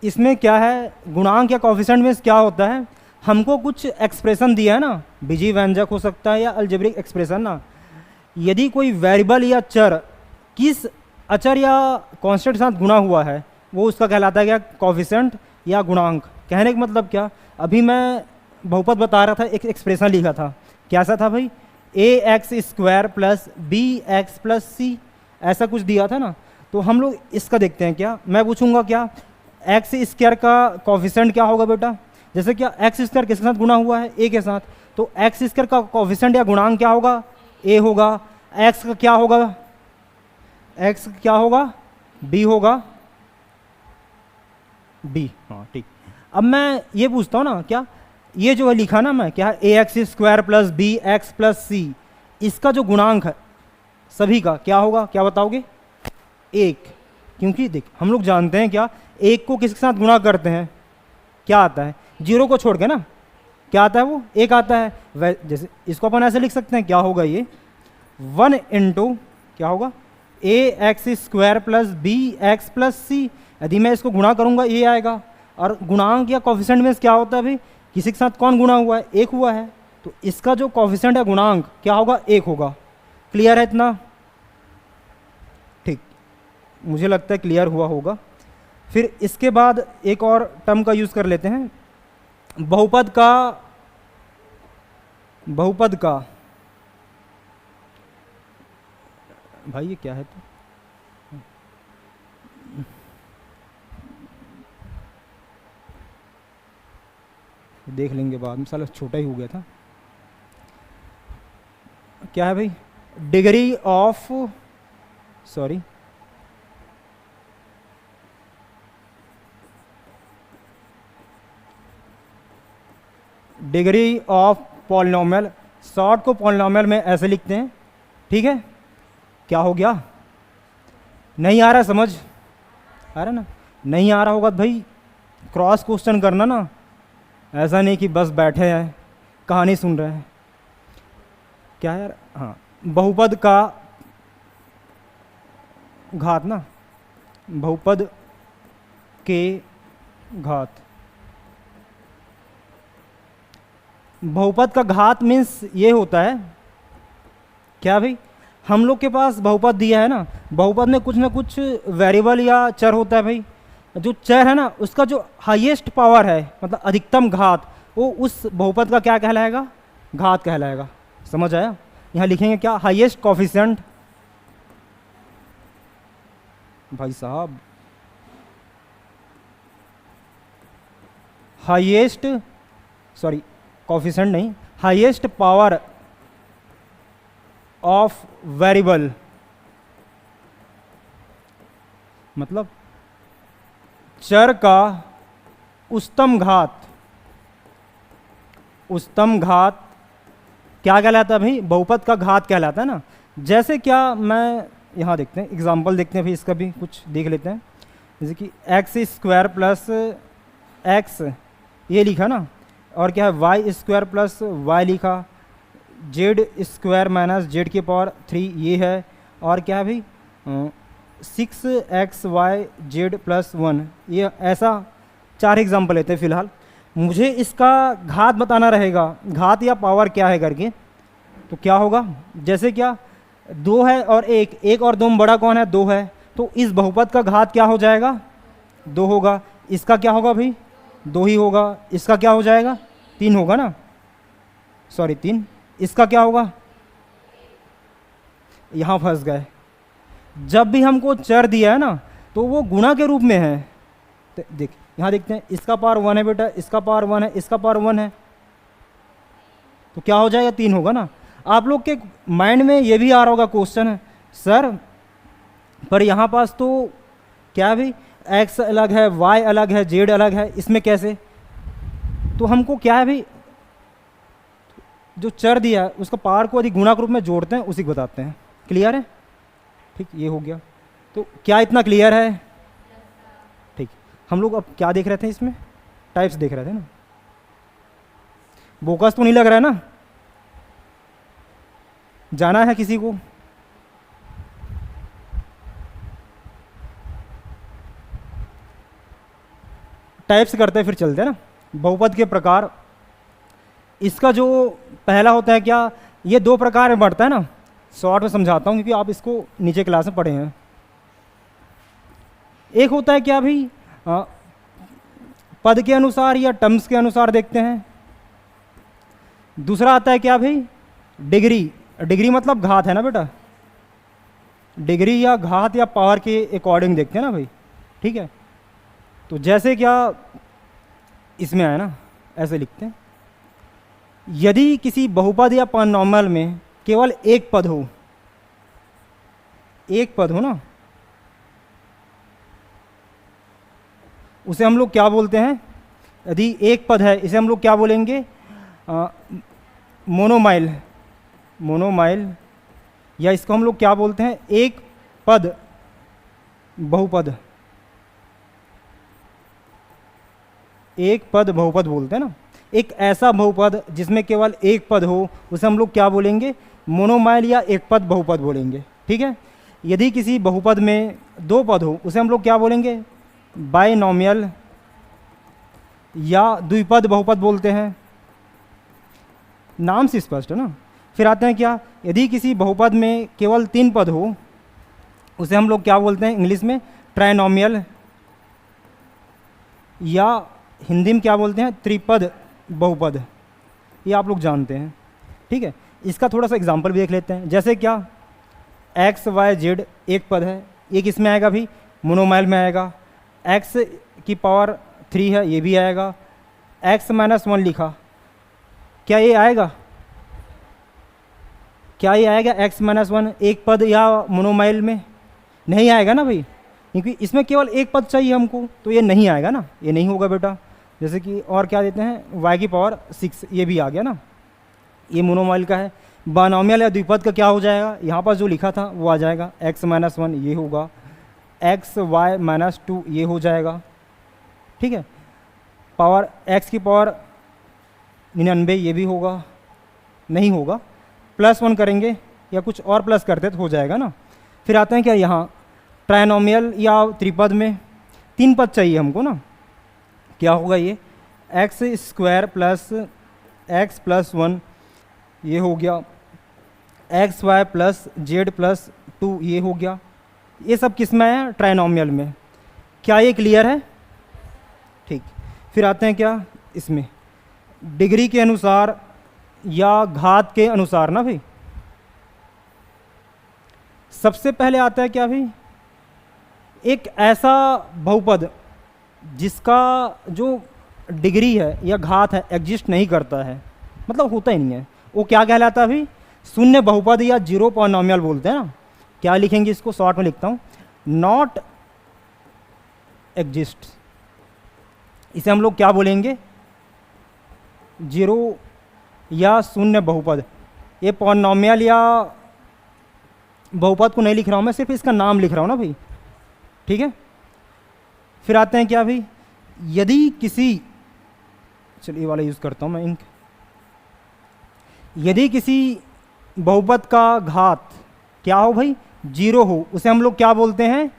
इसमें क्या है, गुणांक या कॉफिशिएंट में क्या होता है, हमको कुछ एक्सप्रेशन दिया है ना, बीजीय व्यंजक हो सकता है या अलजेब्रिक एक्सप्रेशन ना, यदि कोई वेरिएबल या चर किस अचर या कांस्टेंट के साथ गुणा हुआ है, वो उसका कहलाता है क्या, कॉफिशिएंट या गुणांक। कहने का मतलब क्या, अभी मैं बहुपद बता रहा था, एक एक्सप्रेशन लिखा था, कैसा था भाई, ax² प्लस bx प्लस सी, ऐसा कुछ दिया था ना। तो हम लोग इसका देखते हैं, क्या मैं पूछूंगा, क्या x² का कॉफिशिएंट क्या होगा बेटा, जैसे क्या x² किसके साथ गुणा हुआ है, a के साथ, तो x² का कॉफिशिएंट या गुणांक क्या होगा, a होगा। x का क्या होगा, x का क्या होगा, b होगा, b, हाँ ठीक। अब मैं ये पूछता हूँ ना, क्या ये जो है लिखा ना मैं, क्या ax² प्लस bx प्लस सी, इसका जो गुणांक है सभी का क्या होगा, क्या बताओगे, 1। क्योंकि देख हम लोग जानते हैं क्या, 1 को किसके साथ गुणा करते हैं, क्या आता है, 0 को छोड़ के ना, क्या आता है वो 1 आता है। जैसे इसको अपन ऐसे लिख सकते हैं, क्या होगा ये 1 इंटू क्या होगा, ax² प्लस bx प्लस सी, यदि मैं इसको गुणा करूंगा ये आएगा। और गुणांक या कॉफिशिएंट में क्या होता है भाई, किसी के साथ कौन गुणा हुआ है, 1 हुआ है, तो इसका जो कॉफिशिएंट या गुणांक क्या होगा, 1 होगा। क्लियर है इतना? ठीक, मुझे लगता है क्लियर हुआ होगा। फिर इसके बाद एक और टर्म का यूज़ कर लेते हैं, बहुपद का भाई ये क्या है, तो देख लेंगे बाद में, साला छोटा ही हो गया था। क्या है भाई, degree of, sorry degree of polynomial, short को पॉलिनोमियल में ऐसे लिखते हैं, ठीक है। क्या हो गया, नहीं आ रहा समझ, आ रहा ना, नहीं आ रहा होगा तो भाई क्रॉस क्वेश्चन करना ना, ऐसा नहीं कि बस बैठे हैं कहानी सुन रहे हैं। क्या यार, हाँ, बहुपद का घात ना, बहुपद के घात, बहुपद का घात मीन्स ये होता है क्या भाई, हम लोग के पास बहुपद दिया है ना, बहुपद में कुछ ना कुछ वेरिएबल या चर होता है भाई, जो चर है ना उसका जो हाईएस्ट पावर है, मतलब अधिकतम घात, वो उस बहुपद का क्या कहलाएगा, घात कहलाएगा। समझ आया? यहाँ लिखेंगे क्या, हाईएस्ट कॉफिशिएंट, भाई साहब हाईएस्ट, सॉरी कॉफिशिएंट नहीं, हाईएस्ट पावर ऑफ वेरिएबल, मतलब चर का उच्चतम घात, उच्चतम घात क्या कहलाता है भाई, बहुपद का घात कहलाता है ना। जैसे क्या, मैं यहाँ देखते हैं एग्जांपल देखते हैं भाई, इसका भी कुछ देख लेते हैं। जैसे कि x² प्लस एक्स ये लिखा ना, और क्या है y² प्लस वाई लिखा, z² माइनस जेड की पावर 3 ये है, और क्या है भाई 6xyz प्लस 1, ये ऐसा 4 एग्जाम्पल लेते हैं फिलहाल। मुझे इसका घात बताना रहेगा, घात या पावर क्या है करके, तो क्या होगा, जैसे क्या 2 है और 1 और 2 में बड़ा कौन है, 2 है, तो इस बहुपद का घात क्या हो जाएगा, 2 होगा। इसका क्या होगा भाई, 2 ही होगा। इसका क्या हो जाएगा, 3 होगा ना, सॉरी 3। इसका क्या होगा, यहाँ फंस गए। जब भी हमको चर दिया है ना तो वो गुणा के रूप में है, तो देख यहाँ देखते हैं, इसका पावर 1 है बेटा, इसका पावर 1 है, इसका पावर 1 है, तो क्या हो जाएगा, 3 होगा ना। आप लोग के माइंड में ये भी आ रहा होगा क्वेश्चन है, सर पर यहाँ पास तो क्या है भाई, एक्स अलग है, वाई अलग है, जेड अलग है, इसमें कैसे? तो हमको क्या है भाई, जो चर दिया है उसका पावर को यदि गुणा के रूप में जोड़ते हैं उसी को बताते हैं। क्लियर है? ठीक, ये हो गया। तो क्या इतना क्लियर है? ठीक, हम लोग अब क्या देख रहे थे इसमें? टाइप्स देख रहे थे ना। बोकस तो नहीं लग रहा है ना? जाना है किसी को? टाइप्स करते हैं फिर चलते हैं ना। बहुपद के प्रकार, इसका जो पहला होता है क्या, ये दो प्रकार में बढ़ता है ना। शॉर्ट में समझाता हूँ क्योंकि आप इसको नीचे क्लास में पढ़े हैं। एक होता है क्या भाई, पद के अनुसार या टर्म्स के अनुसार देखते हैं। दूसरा आता है क्या भाई, डिग्री। डिग्री मतलब घात है ना बेटा, डिग्री या घात या पावर के अकॉर्डिंग देखते हैं ना भाई। ठीक है, तो जैसे क्या इसमें आया ना, ऐसे लिखते हैं, यदि किसी बहुपद या पॉलिनॉमियल में केवल एक पद हो, एक पद हो ना, उसे हम लोग क्या बोलते हैं? यदि एक पद है इसे हम लोग क्या बोलेंगे? मोनोमाइल। मोनोमाइल, या इसको हम लोग क्या बोलते हैं? एक पद बहुपद। एक पद बहुपद बोलते हैं ना। एक ऐसा बहुपद जिसमें केवल एक पद हो उसे हम लोग क्या बोलेंगे? मोनोमाइल या एक पद बहुपद बोलेंगे। ठीक है, यदि किसी बहुपद में दो पद हो उसे हम लोग क्या बोलेंगे? बाइनोमियल या द्विपद बहुपद बोलते हैं। नाम से स्पष्ट है ना। फिर आते हैं क्या, यदि किसी बहुपद में केवल तीन पद हो उसे हम लोग क्या बोलते हैं इंग्लिश में? ट्राइनोमियल, या हिंदी में क्या बोलते हैं? त्रिपद बहुपद। ये आप लोग जानते हैं। ठीक है, इसका थोड़ा सा एग्जांपल भी देख लेते हैं। जैसे क्या, एक्स वाई जेड एक पद है, एक इसमें आएगा भी मोनोमाइल में आएगा। एक्स की पावर 3 है, ये भी आएगा। x-1 लिखा, क्या ये आएगा? क्या ये आएगा x-1 एक पद या मोनोमाइल में? नहीं आएगा ना भाई, क्योंकि इसमें केवल एक पद चाहिए हमको, तो ये नहीं आएगा ना, ये नहीं होगा बेटा। जैसे कि और क्या देते हैं, y की पावर 6, ये भी आ गया ना, ये मोनोमाइल का है। बाइनोमियल या द्विपद का क्या हो जाएगा? यहाँ पर जो लिखा था वो आ जाएगा, x-1 ये होगा, xy-2 ये हो जाएगा। ठीक है, पावर x की पावर 99 ये भी होगा, नहीं होगा, +1 करेंगे या कुछ और प्लस करते तो हो जाएगा ना। फिर आते हैं क्या यहाँ, ट्राइनोमियल या त्रिपद में तीन पद चाहिए हमको ना, क्या होगा ये? x² + x + 1 ये हो गया, xy + z + 2 ये हो गया। ये सब किस में है? ट्राइनोमियल में। क्या ये क्लियर है? ठीक, फिर आते हैं क्या इसमें, डिग्री के अनुसार या घात के अनुसार ना भाई। सबसे पहले आता है क्या भाई, एक ऐसा बहुपद जिसका जो डिग्री है या घात है एग्जिस्ट नहीं करता है, मतलब होता ही नहीं है, वो क्या कहलाता है भाई? शून्य बहुपद या जीरो पॉलिनोमियल बोलते हैं ना। क्या लिखेंगे इसको? शॉर्ट में लिखता हूँ, नॉट एग्जिस्ट। इसे हम लोग क्या बोलेंगे? जीरो या शून्य बहुपद। ये पॉलिनोमियल या बहुपद को नहीं लिख रहा हूँ मैं, सिर्फ इसका नाम लिख रहा हूँ ना भाई। ठीक है, फिर आते हैं क्या भाई, यदि किसी, चलिए वाला यूज़ करता हूँ मैं इंक, यदि किसी बहुपद का घात क्या हो भाई? 0 हो, उसे हम लोग क्या बोलते हैं?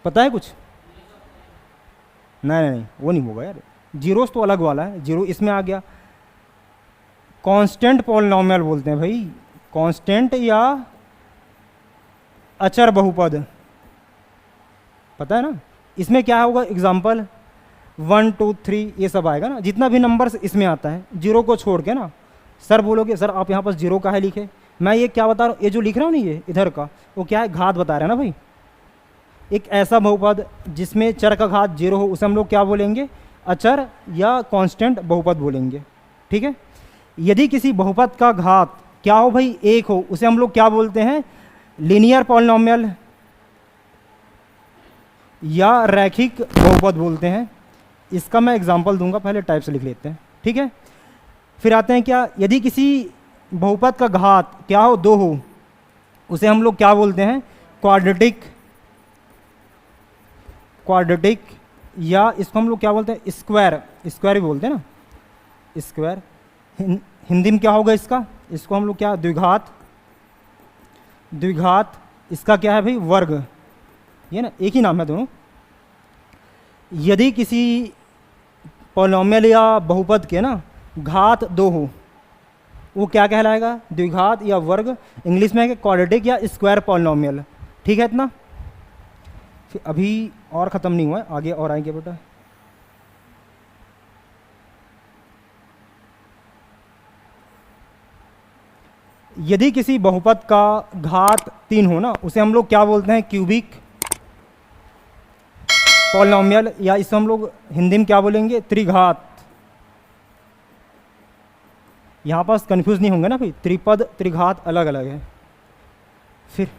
पता है कुछ? नहीं नहीं, वो नहीं होगा यार, जीरोस तो अलग वाला है, जीरो इसमें आ गया। कांस्टेंट पॉलिनोमियल बोलते हैं भाई, कांस्टेंट या अचर बहुपद, पता है ना। इसमें क्या होगा? एग्जाम्पल 1 2 3 ये सब आएगा ना, जितना भी नंबर्स इसमें आता है, जीरो को छोड़ के ना। सर बोलोगे सर आप यहाँ पास जीरो का है लिखे, मैं ये क्या बता रहा हूँ, ये जो लिख रहा हूँ नहीं, ये इधर का वो क्या है? घात बता रहे हैं ना भाई। एक ऐसा बहुपद जिसमें चर का घात 0 हो उसे हम लोग क्या बोलेंगे? अचर या कांस्टेंट बहुपद बोलेंगे। ठीक है, यदि किसी बहुपद का घात क्या हो भाई, एक हो, उसे हम लोग क्या बोलते हैं, लीनियर पॉलिनोमियल या रैखिक बहुपद बोलते हैं। इसका मैं एग्जांपल दूंगा, पहले टाइप से लिख लेते हैं, ठीक है। फिर आते हैं क्या, यदि किसी बहुपद का घात क्या हो, 2 हो, उसे हम लोग क्या बोलते हैं, क्वाड्रेटिक, क्वाड्रेटिक, या इसको हम लोग क्या बोलते हैं, स्क्वायर, स्क्वायर भी बोलते हैं ना, स्क्वायर। हिंदी में क्या होगा इसका, इसको हम लोग क्या, द्विघात, द्विघात, इसका क्या है भाई, वर्ग, ये ना एक ही नाम है दोनों। यदि किसी पॉलिनोमियल या बहुपद के ना घात 2 हो, वो क्या कहलाएगा, द्विघात या वर्ग, इंग्लिश में है क्वाड्रेटिक या स्क्वायर पॉलिनोमियल, ठीक है इतना। फिर अभी और ख़त्म नहीं हुआ है, आगे और आएंगे बेटा। यदि किसी बहुपद का घात 3 हो ना, उसे हम लोग क्या बोलते हैं, क्यूबिक पॉलिनोमियल, या इसे हम लोग हिंदी में क्या बोलेंगे, त्रिघात। यहाँ पास कंफ्यूज नहीं होंगे ना भाई, त्रिपद त्रिघात अलग अलग है। फिर